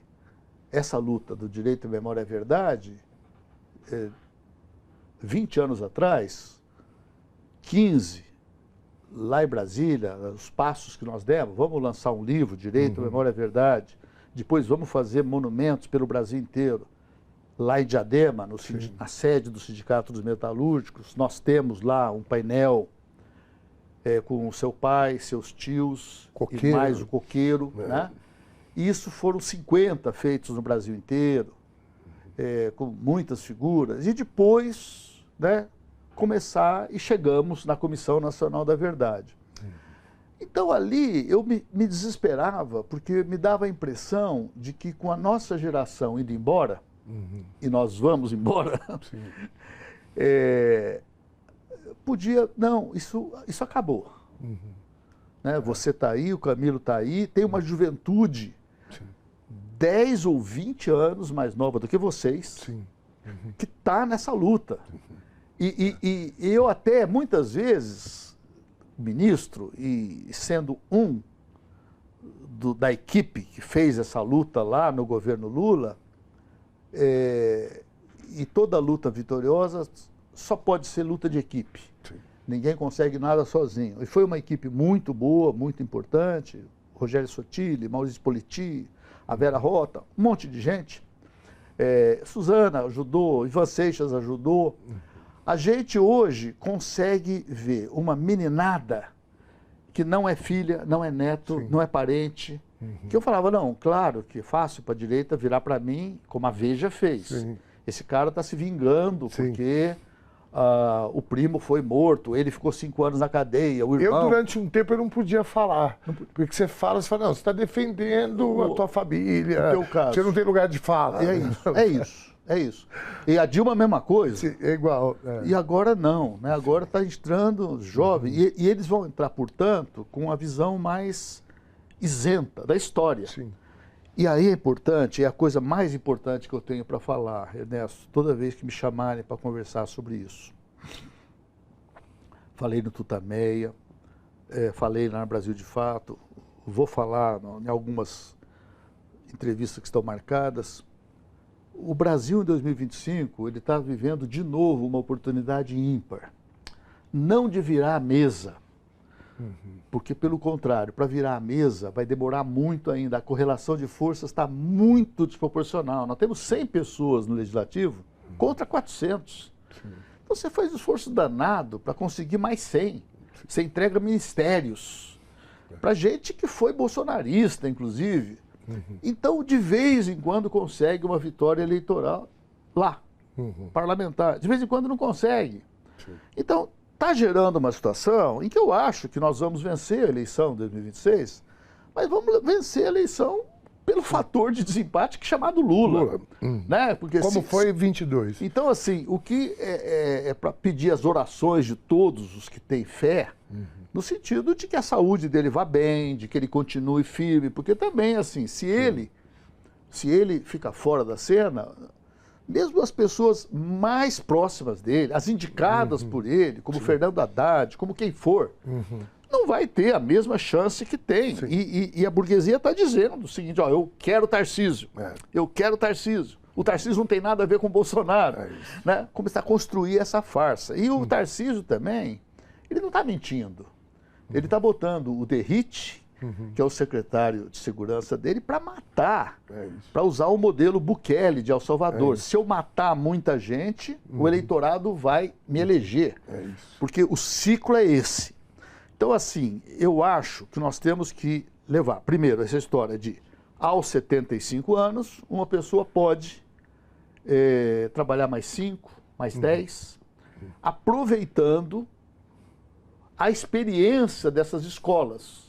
essa luta do direito à memória e à verdade, 20 anos atrás, 15, lá em Brasília, os passos que nós demos, vamos lançar um livro, Direito à Memória e à Verdade, depois vamos fazer monumentos pelo Brasil inteiro. lá em Diadema, na sede do Sindicato dos Metalúrgicos, nós temos lá um painel com o seu pai, seus tios, Coqueiro. E mais o coqueiro, né? E isso foram 50 feitos no Brasil inteiro, com muitas figuras. E depois, né, começar e chegamos na Comissão Nacional da Verdade. Então ali eu me desesperava, porque me dava a impressão de que com a nossa geração indo embora, e nós vamos embora, não, isso acabou. Né? Você está aí, o Camilo está aí, tem uma juventude 10 ou 20 anos mais nova do que vocês, que está nessa luta. E eu até, muitas vezes, ministro, e sendo da equipe que fez essa luta lá no governo Lula, e toda luta vitoriosa só pode ser luta de equipe. Ninguém consegue nada sozinho. E foi uma equipe muito boa, muito importante. Rogério Sotile, Maurício Politi, a Vera Rota, um monte de gente. Suzana ajudou, Ivan Seixas ajudou. A gente hoje consegue ver uma meninada que não é filha, não é neto, não é parente. Que eu falava, não, claro que é fácil para a direita virar para mim, como a Veja fez. Esse cara está se vingando porque o primo foi morto, ele ficou 5 anos na cadeia, o irmão... Eu, durante um tempo, eu não podia falar. Porque você fala, não, você está defendendo a tua família, no teu caso. Você não tem lugar de fala. É isso. E a Dilma a mesma coisa. Sim, é igual. E agora não, né? Agora está entrando jovem. E eles vão entrar, portanto, com a visão mais isenta da história. Sim. E aí é importante, é a coisa mais importante que eu tenho para falar, Ernesto, toda vez que me chamarem para conversar sobre isso. Falei no Tutameia, falei lá no Brasil de Fato, vou falar em algumas entrevistas que estão marcadas. O Brasil, em 2025, ele está vivendo de novo uma oportunidade ímpar. Não de virar a mesa, porque, pelo contrário, para virar a mesa vai demorar muito ainda. A correlação de forças está muito desproporcional. Nós temos 100 pessoas no Legislativo contra 400. Então você faz um esforço danado para conseguir mais 100. Você entrega ministérios para gente que foi bolsonarista, inclusive. Então, de vez em quando consegue uma vitória eleitoral lá, parlamentar. De vez em quando não consegue. Então, está gerando uma situação em que eu acho que nós vamos vencer a eleição de 2026, mas vamos vencer a eleição pelo fator de desempate que é chamado Lula. Né? Porque, como foi em 22. Então, assim, o que é para pedir as orações de todos os que têm fé, no sentido de que a saúde dele vá bem, de que ele continue firme, porque também, assim, se ele fica fora da cena, mesmo as pessoas mais próximas dele, as indicadas por ele, como Fernando Haddad, como quem for, não vai ter a mesma chance que tem. E a burguesia está dizendo o seguinte, ó, eu quero Tarcísio, eu quero Tarcísio. O Tarcísio não tem nada a ver com o Bolsonaro. Né? Começar a construir essa farsa. E o Tarcísio também, ele não está mentindo. Ele está botando o Derrite, que é o secretário de segurança dele, para matar, para usar o modelo Bukele de El Salvador. Se eu matar muita gente, o eleitorado vai me eleger. Porque o ciclo é esse. Então, assim, eu acho que nós temos que levar, primeiro, essa história de, aos 75 anos, uma pessoa pode trabalhar mais 5, mais 10, aproveitando a experiência dessas escolas.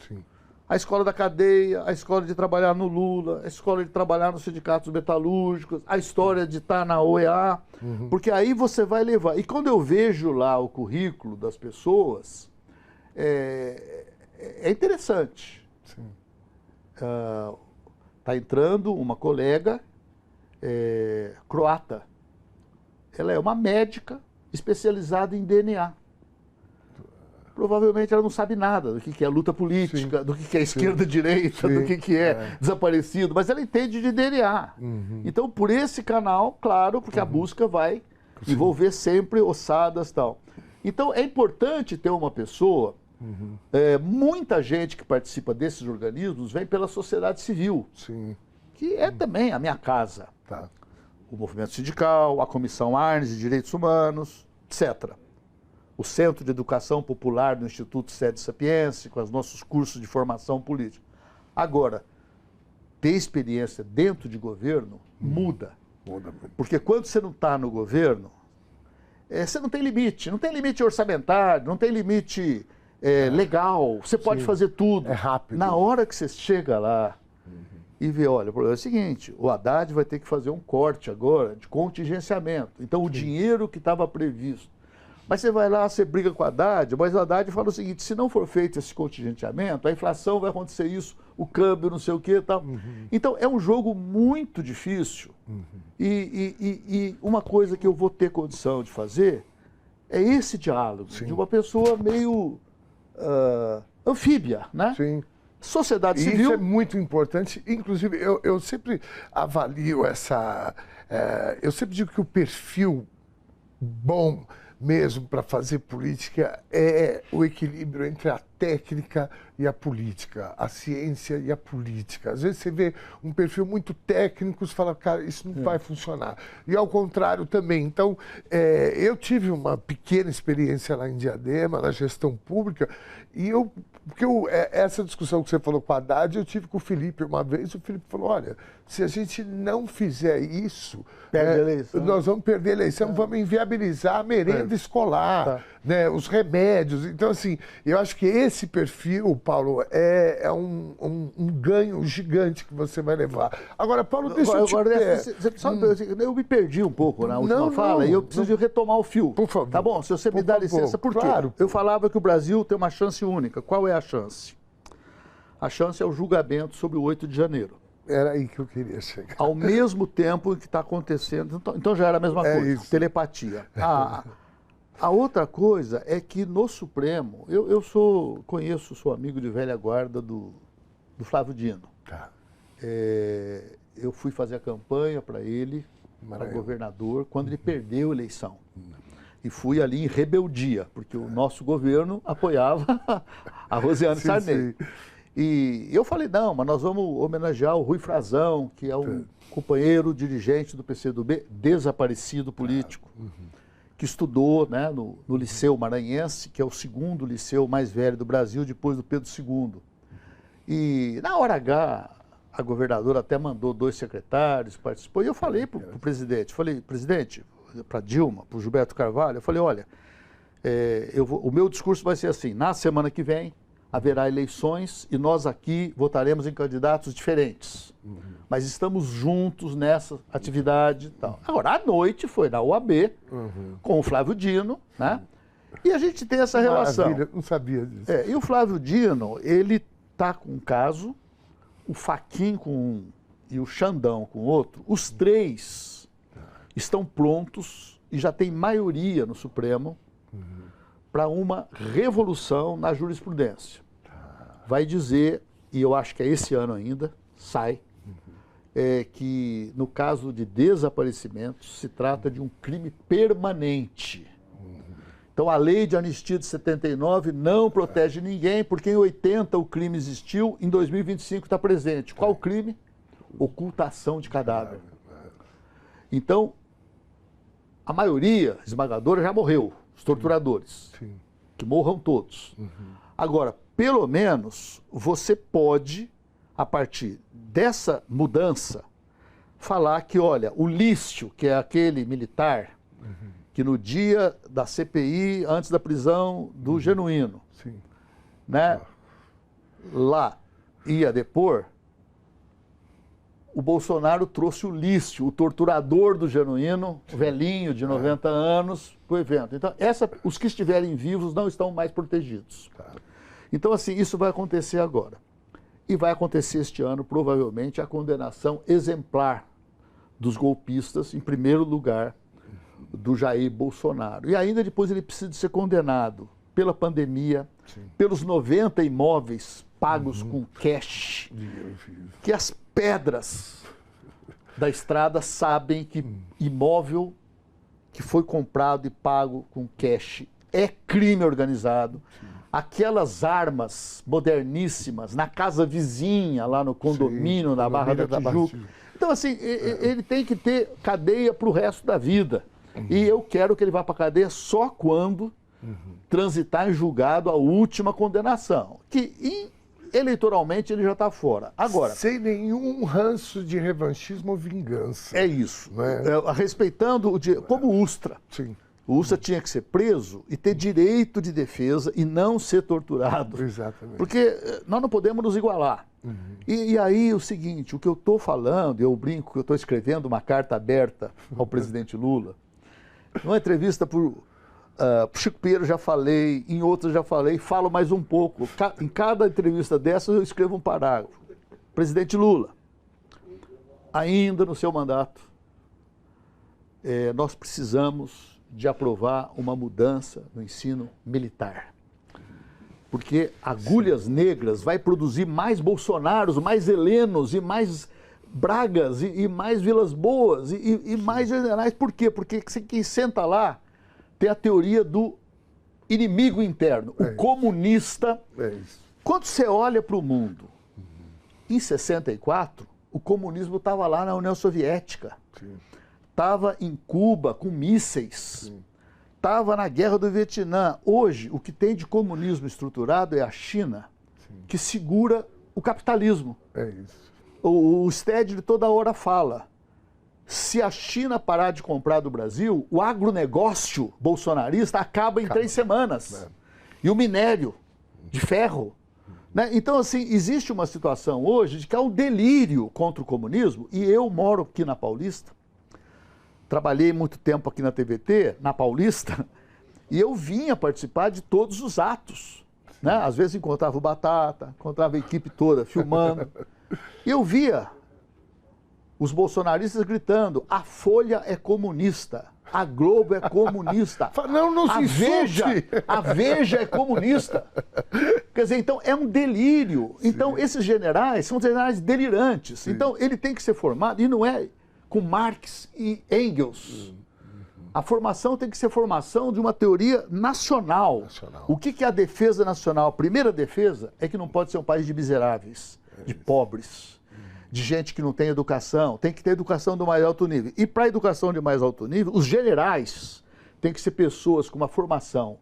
A escola da cadeia, a escola de trabalhar no Lula, a escola de trabalhar nos sindicatos metalúrgicos, a história de estar na OEA, porque aí você vai levar. E quando eu vejo lá o currículo das pessoas, é interessante. Está entrando uma colega croata. Ela é uma médica especializada em DNA. Provavelmente ela não sabe nada do que é luta política, do que é esquerda-direita, do que é desaparecido, mas ela entende de DNA. Então, por esse canal, claro, porque a busca vai envolver sempre ossadas e tal. Então, é importante ter uma pessoa, muita gente que participa desses organismos vem pela sociedade civil, que é também a minha casa. o movimento sindical, a Comissão Arnes de Direitos Humanos, etc. O Centro de Educação Popular do Instituto Sede Sapiense, com os nossos cursos de formação política. Agora, ter experiência dentro de governo muda. Porque quando você não está no governo, você não tem limite. Não tem limite orçamentário, não tem limite legal. Você pode fazer tudo. É rápido. Na hora que você chega lá e vê, olha, o problema é o seguinte, o Haddad vai ter que fazer um corte agora de contingenciamento. Então, o dinheiro que estava previsto. Mas você vai lá, você briga com o Haddad, mas o Haddad fala o seguinte, se não for feito esse contingenciamento, a inflação vai acontecer isso, o câmbio, não sei o que e tal. Então, é um jogo muito difícil. E uma coisa que eu vou ter condição de fazer é esse diálogo, de uma pessoa meio anfíbia, né? Sim. Sociedade E civil. isso é muito importante. Inclusive, eu sempre avalio eu sempre digo que o perfil bom mesmo para fazer política é o equilíbrio entre a técnica e a política, a ciência e a política. Às vezes você vê um perfil muito técnico, você fala, cara, isso não vai funcionar. E ao contrário também. Então, eu tive uma pequena experiência lá em Diadema, na gestão pública, e essa discussão que você falou com a Haddad, eu tive com o Felipe uma vez, o Felipe falou, olha, se a gente não fizer isso, perde a eleição. Nós vamos perder a eleição, vamos inviabilizar a merenda escolar, né, os remédios. Então, assim, eu acho que esse perfil, Paulo, é um ganho gigante que você vai levar. Agora, Paulo, deixa eu te... Eu me perdi um pouco na última fala e eu preciso retomar o fio. Por favor. Tá bom? Se você me dá licença, por quê? Claro. Eu falava que o Brasil tem uma chance única. Qual é a chance? A chance é o julgamento sobre o 8 de janeiro. Era aí que eu queria chegar. Ao mesmo tempo que está acontecendo... Então já era a mesma coisa. Isso. Telepatia. A outra coisa é que no Supremo, sou amigo de velha guarda do Flávio Dino. Tá. Eu fui fazer a campanha para ele, para governador, quando ele perdeu a eleição. E fui ali em rebeldia, porque o nosso governo apoiava a Rosiane Sarney. Sim. E eu falei, não, mas nós vamos homenagear o Rui Frazão, que é um companheiro dirigente do PCdoB, desaparecido político, que estudou, né, no Liceu Maranhense, que é o segundo liceu mais velho do Brasil, depois do Pedro II. E na hora H, a governadora até mandou 2 secretários, participou, e eu falei para o presidente, para Dilma, para o Gilberto Carvalho, eu falei, olha, o meu discurso vai ser assim, na semana que vem haverá eleições e nós aqui votaremos em candidatos diferentes, mas estamos juntos nessa atividade e tal. Agora, à noite foi na UAB, com o Flávio Dino, né? E a gente tem essa relação. Maravilha, não sabia disso. E o Flávio Dino, ele está com um caso, o Fachin com um e o Xandão com outro, os 3 estão prontos e já tem maioria no Supremo para uma revolução na jurisprudência. Vai dizer, e eu acho que é esse ano ainda, sai, que no caso de desaparecimento se trata de um crime permanente. Então a lei de anistia de 79 não protege ninguém, porque em 80 o crime existiu, em 2025 está presente. Qual o crime? Ocultação de cadáver. Então, a maioria esmagadora já morreu, os torturadores. Sim. Que morram todos. Agora, pelo menos, você pode, a partir dessa mudança, falar que, olha, o Lício, que é aquele militar, que no dia da CPI, antes da prisão do Genuíno, né, lá ia depor, o Bolsonaro trouxe o Lício, o torturador do Genuíno, velhinho de 90 anos, para o evento. Então, os que estiverem vivos não estão mais protegidos. Então, assim, isso vai acontecer agora. E vai acontecer este ano, provavelmente, a condenação exemplar dos golpistas, em primeiro lugar, do Jair Bolsonaro. E ainda depois ele precisa de ser condenado pela pandemia, pelos 90 imóveis pagos com cash, que as pedras da estrada sabem que imóvel que foi comprado e pago com cash é crime organizado. Aquelas armas moderníssimas na casa vizinha, lá no condomínio, na Barra da Tijuca, Então, assim, ele tem que ter cadeia para o resto da vida. E eu quero que ele vá para a cadeia só quando transitar em julgado a última condenação. Que eleitoralmente ele já está fora. Agora, sem nenhum ranço de revanchismo ou vingança. É isso. Né? Respeitando como o Ustra. Sim. O Ustra tinha que ser preso e ter direito de defesa e não ser torturado. Exatamente. Porque nós não podemos nos igualar. E aí o seguinte, o que eu estou falando, eu brinco que eu estou escrevendo uma carta aberta ao presidente Lula. Numa entrevista por Chico Pinheiro já falei, em outras já falei, falo mais um pouco. Em cada entrevista dessa eu escrevo um parágrafo. Presidente Lula, ainda no seu mandato, nós precisamos de aprovar uma mudança no ensino militar. Porque agulhas negras vai produzir mais Bolsonaros, mais Helenos e mais Bragas e mais Vilas Boas e mais generais. Por quê? Porque quem senta lá tem a teoria do inimigo interno, o comunista. Quando você olha para o mundo, em 64, o comunismo estava lá na União Soviética, estava em Cuba com mísseis, estava na Guerra do Vietnã. Hoje, o que tem de comunismo estruturado é a China, que segura o capitalismo. É isso. O Stedley toda hora fala, se a China parar de comprar do Brasil, o agronegócio bolsonarista acaba em 3 semanas. E o minério de ferro. Né? Então, assim, existe uma situação hoje de que há um delírio contra o comunismo, e eu moro aqui na Paulista, trabalhei muito tempo aqui na TVT, na Paulista, e eu vinha participar de todos os atos. Né? Às vezes encontrava o Batata, encontrava a equipe toda filmando. E eu via os bolsonaristas gritando, a Folha é comunista, a Globo é comunista, não se a Veja é comunista. Quer dizer, então é um delírio. Então esses generais são generais delirantes. Então ele tem que ser formado, e não é com Marx e Engels. A formação tem que ser formação de uma teoria nacional. O que é a defesa nacional? A primeira defesa é que não pode ser um país de miseráveis, de pobres, de gente que não tem educação. Tem que ter educação do mais alto nível. E para a educação de mais alto nível, os generais têm que ser pessoas com uma formação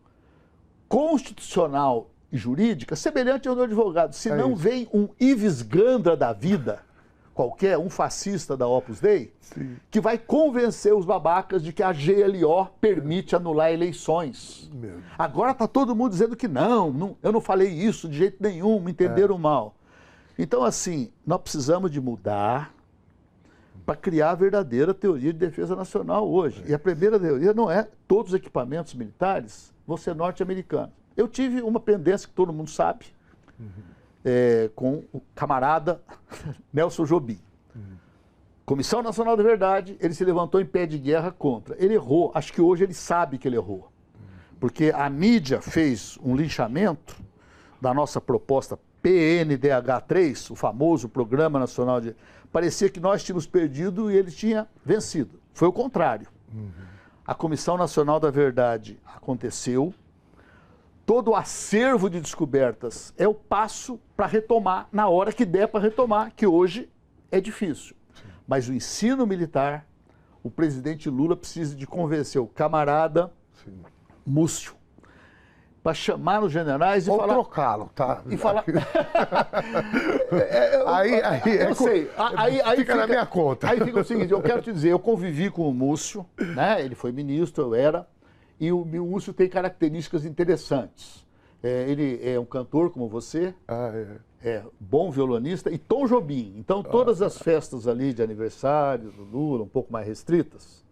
constitucional e jurídica semelhante ao do advogado. Se não vem um Ives Gandra da vida, qualquer, um fascista da Opus Dei, que vai convencer os babacas de que a GLO permite anular eleições. Agora está todo mundo dizendo que não, eu não falei isso de jeito nenhum, me entenderam mal. Então, assim, nós precisamos de mudar para criar a verdadeira teoria de defesa nacional hoje. E a primeira teoria não é todos os equipamentos militares vão ser norte-americanos. Eu tive uma pendência que todo mundo sabe, com o camarada Nelson Jobim. Comissão Nacional da Verdade, ele se levantou em pé de guerra contra. Ele errou, acho que hoje ele sabe que ele errou. Porque a mídia fez um linchamento da nossa proposta PNDH3, o famoso Programa Nacional de... Parecia que nós tínhamos perdido e ele tinha vencido. Foi o contrário. A Comissão Nacional da Verdade aconteceu, todo o acervo de descobertas é o passo para retomar, na hora que der para retomar, que hoje é difícil. Mas o ensino militar, o presidente Lula precisa de convencer o camarada Múcio para chamar os generais e ou falar... trocá-lo, tá? E falar... eu sei. Aí fica na minha conta. Aí fica o seguinte, eu quero te dizer, eu convivi com o Múcio, né? Ele foi ministro, eu era, e o Múcio tem características interessantes. Ele é um cantor como você, é bom violonista e Tom Jobim. Então, todas as festas ali de aniversário do Lula, um pouco mais restritas,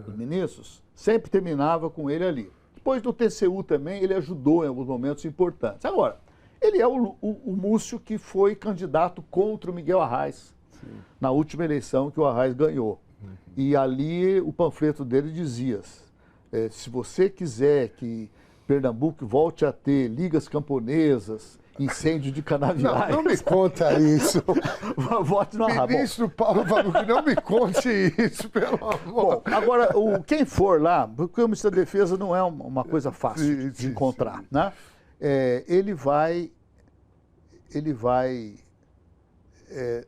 dos ministros, sempre terminava com ele ali. Depois do TCU também, ele ajudou em alguns momentos importantes. Agora, ele é o Múcio que foi candidato contra o Miguel Arraes na última eleição que o Arraes ganhou. E ali o panfleto dele dizia, se você quiser que Pernambuco volte a ter ligas camponesas, incêndio de canaviais... Não me conta isso. Vote no Arraes. Ministro Paulo Vanucci, não me conte isso, pelo amor. Bom, agora, quem for lá, porque o Ministério da Defesa não é uma coisa fácil de encontrar, né? Ele vai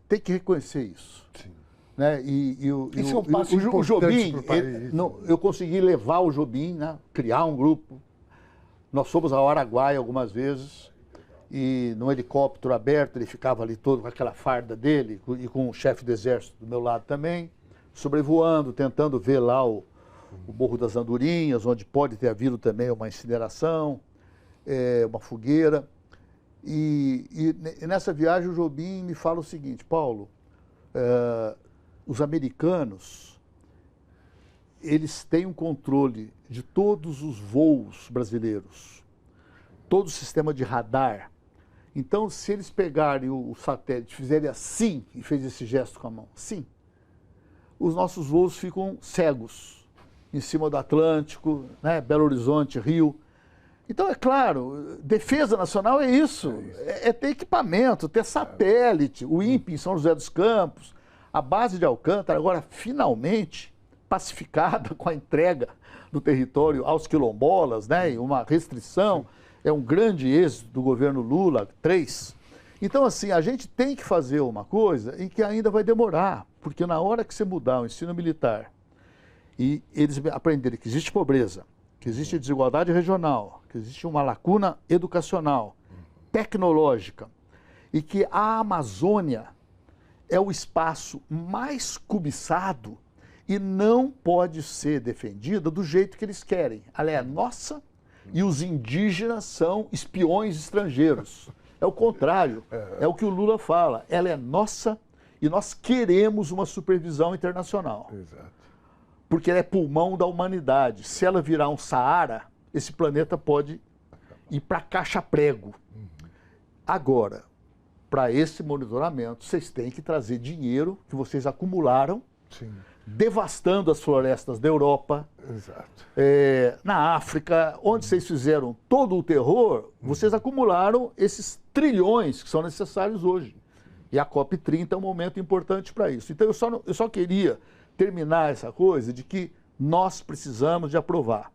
ter que reconhecer isso. né? Isso é um passo o importante Jobim, pro país. eu consegui levar o Jobim, né? Criar um grupo. Nós fomos ao Araguaia algumas vezes e no helicóptero aberto ele ficava ali todo com aquela farda dele e com o chefe do exército do meu lado também, sobrevoando, tentando ver lá o Morro das Andorinhas, onde pode ter havido também uma incineração, uma fogueira. E nessa viagem o Jobim me fala o seguinte: Paulo, os americanos, eles têm um controle de todos os voos brasileiros, todo o sistema de radar. Então, se eles pegarem o satélite, fizerem assim, e fez esse gesto com a mão, assim, os nossos voos ficam cegos, em cima do Atlântico, né, Belo Horizonte, Rio. Então, é claro, defesa nacional é isso, é ter equipamento, ter satélite, o INPE em São José dos Campos, a base de Alcântara, agora finalmente pacificada com a entrega do território aos quilombolas, né, e uma restrição, é um grande êxito do governo Lula, 3. Então, assim, a gente tem que fazer uma coisa em que ainda vai demorar, porque na hora que você mudar o ensino militar e eles aprenderem que existe pobreza, que existe desigualdade regional, que existe uma lacuna educacional, tecnológica, e que a Amazônia é o espaço mais cobiçado e não pode ser defendida do jeito que eles querem. Ela é nossa e os indígenas são espiões estrangeiros. É o contrário, é o que o Lula fala. Ela é nossa e nós queremos uma supervisão internacional. Exato. Porque ela é pulmão da humanidade. Se ela virar um Saara, esse planeta pode ir para caixa-prego. Agora, para esse monitoramento, vocês têm que trazer dinheiro que vocês acumularam, Sim. devastando as florestas da Europa, Exato. na África, onde vocês fizeram todo o terror, vocês acumularam esses trilhões que são necessários hoje. E a COP30 é um momento importante para isso. Então, eu só queria terminar essa coisa de que nós precisamos de aprovar.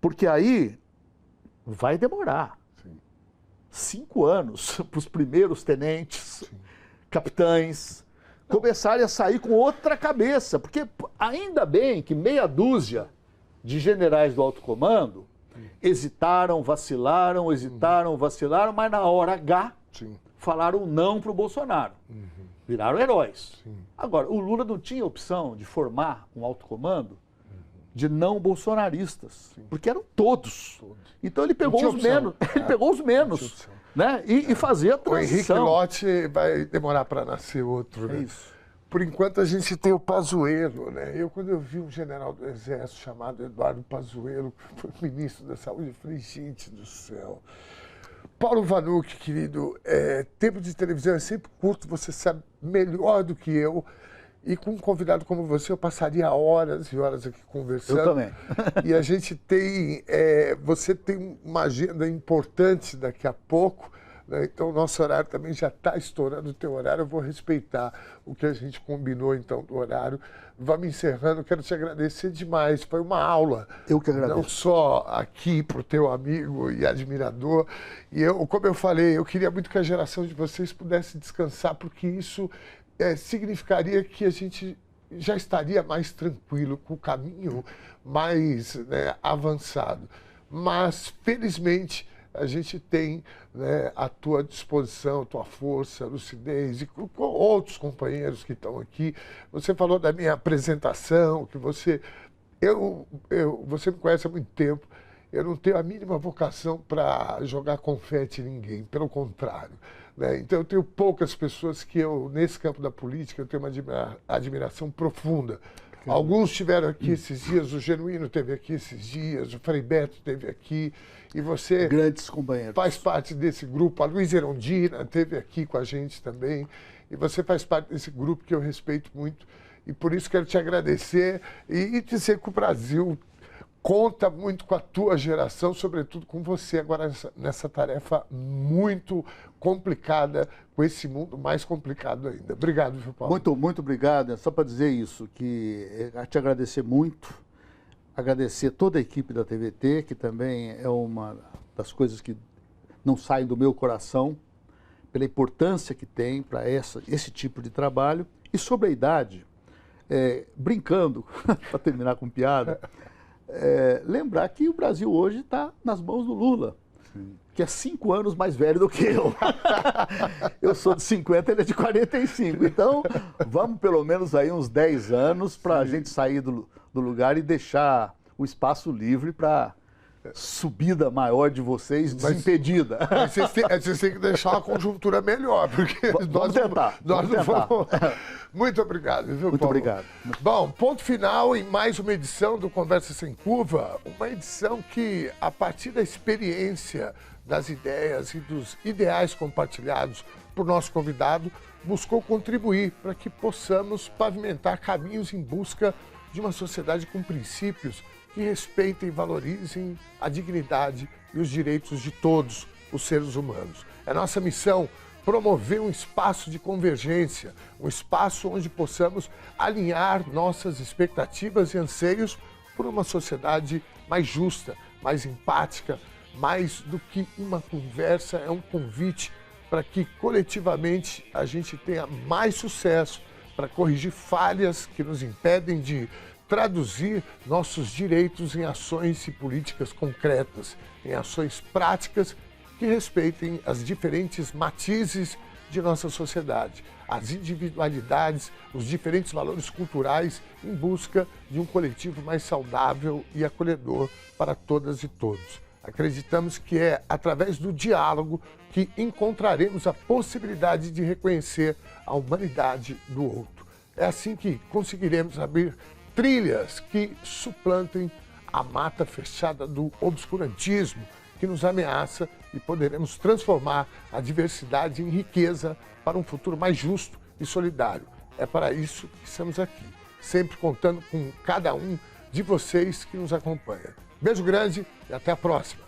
Porque aí vai demorar. Sim. 5 anos para os primeiros tenentes, capitães, começarem a sair com outra cabeça. Porque ainda bem que meia dúzia de generais do alto comando hesitaram, vacilaram, mas na hora H Sim. falaram não para o Bolsonaro. Viraram heróis. Sim. Agora, o Lula não tinha opção de formar um alto comando de não bolsonaristas, porque eram todos. Então ele pegou os menos, né? E fazer a O Henrique transição. Lott vai demorar para nascer outro, né? É isso. Por enquanto a gente tem o Pazuello, né? Quando eu vi um general do Exército chamado Eduardo Pazuello, que foi ministro da Saúde, eu falei, gente do céu. Paulo Vanucchi, querido, tempo de televisão é sempre curto, você sabe melhor do que eu. E com um convidado como você, eu passaria horas e horas aqui conversando. Eu também. E a gente tem, você tem uma agenda importante daqui a pouco, né? Então o nosso horário também já está estourando o teu horário. Eu vou respeitar o que a gente combinou então do horário. Vamos encerrando, quero te agradecer demais, foi uma aula. Eu que agradeço. Não só aqui para o teu amigo e admirador. E eu, como eu falei, eu queria muito que a geração de vocês pudesse descansar, porque isso significaria que a gente já estaria mais tranquilo, com o caminho mais, né, avançado. Mas, felizmente, a gente tem, né, à tua disposição, a tua força, a lucidez, e com outros companheiros que estão aqui. Você falou da minha apresentação, que você me conhece há muito tempo. Eu não tenho a mínima vocação para jogar confete em ninguém, pelo contrário, né? Então, eu tenho poucas pessoas que nesse campo da política, eu tenho uma admiração profunda. Alguns estiveram aqui esses dias, o Genuíno esteve aqui esses dias, o Frei Beto esteve aqui, e você Grandes companheiros. Faz parte desse grupo. A Luísa Erondina esteve aqui com a gente também, e você faz parte desse grupo que eu respeito muito, e por isso quero te agradecer e dizer que o Brasil conta muito com a tua geração, sobretudo com você agora nessa tarefa muito complicada, com esse mundo mais complicado ainda. Obrigado, João Paulo. Muito, muito obrigado. Só para dizer isso, te agradecer muito, agradecer toda a equipe da TVT, que também é uma das coisas que não saem do meu coração, pela importância que tem para esse tipo de trabalho. E sobre a idade, brincando, para terminar com piada, lembrar que o Brasil hoje está nas mãos do Lula, que é 5 anos mais velho do que eu. Eu sou de 50, ele é de 45. Então, vamos pelo menos aí uns 10 anos para a gente sair do lugar e deixar o espaço livre para subida maior de vocês desimpedida. Vocês têm que deixar a conjuntura melhor, porque vamos tentar. Muito obrigado, viu, Muito Paulo? obrigado. Bom, ponto final em mais uma edição do Conversa Sem Curva, uma edição que, a partir da experiência, das ideias e dos ideais compartilhados por nosso convidado, buscou contribuir para que possamos pavimentar caminhos em busca de uma sociedade com princípios que respeitem e valorizem a dignidade e os direitos de todos os seres humanos. É nossa missão promover um espaço de convergência, um espaço onde possamos alinhar nossas expectativas e anseios por uma sociedade mais justa, mais empática, mais do que uma conversa, é um convite para que coletivamente a gente tenha mais sucesso, para corrigir falhas que nos impedem de traduzir nossos direitos em ações e políticas concretas, em ações práticas que respeitem as diferentes matizes de nossa sociedade, as individualidades, os diferentes valores culturais, em busca de um coletivo mais saudável e acolhedor para todas e todos. Acreditamos que é através do diálogo que encontraremos a possibilidade de reconhecer a humanidade do outro. É assim que conseguiremos abrir trilhas que suplantem a mata fechada do obscurantismo que nos ameaça e poderemos transformar a diversidade em riqueza para um futuro mais justo e solidário. É para isso que estamos aqui, sempre contando com cada um de vocês que nos acompanha. Beijo grande e até a próxima.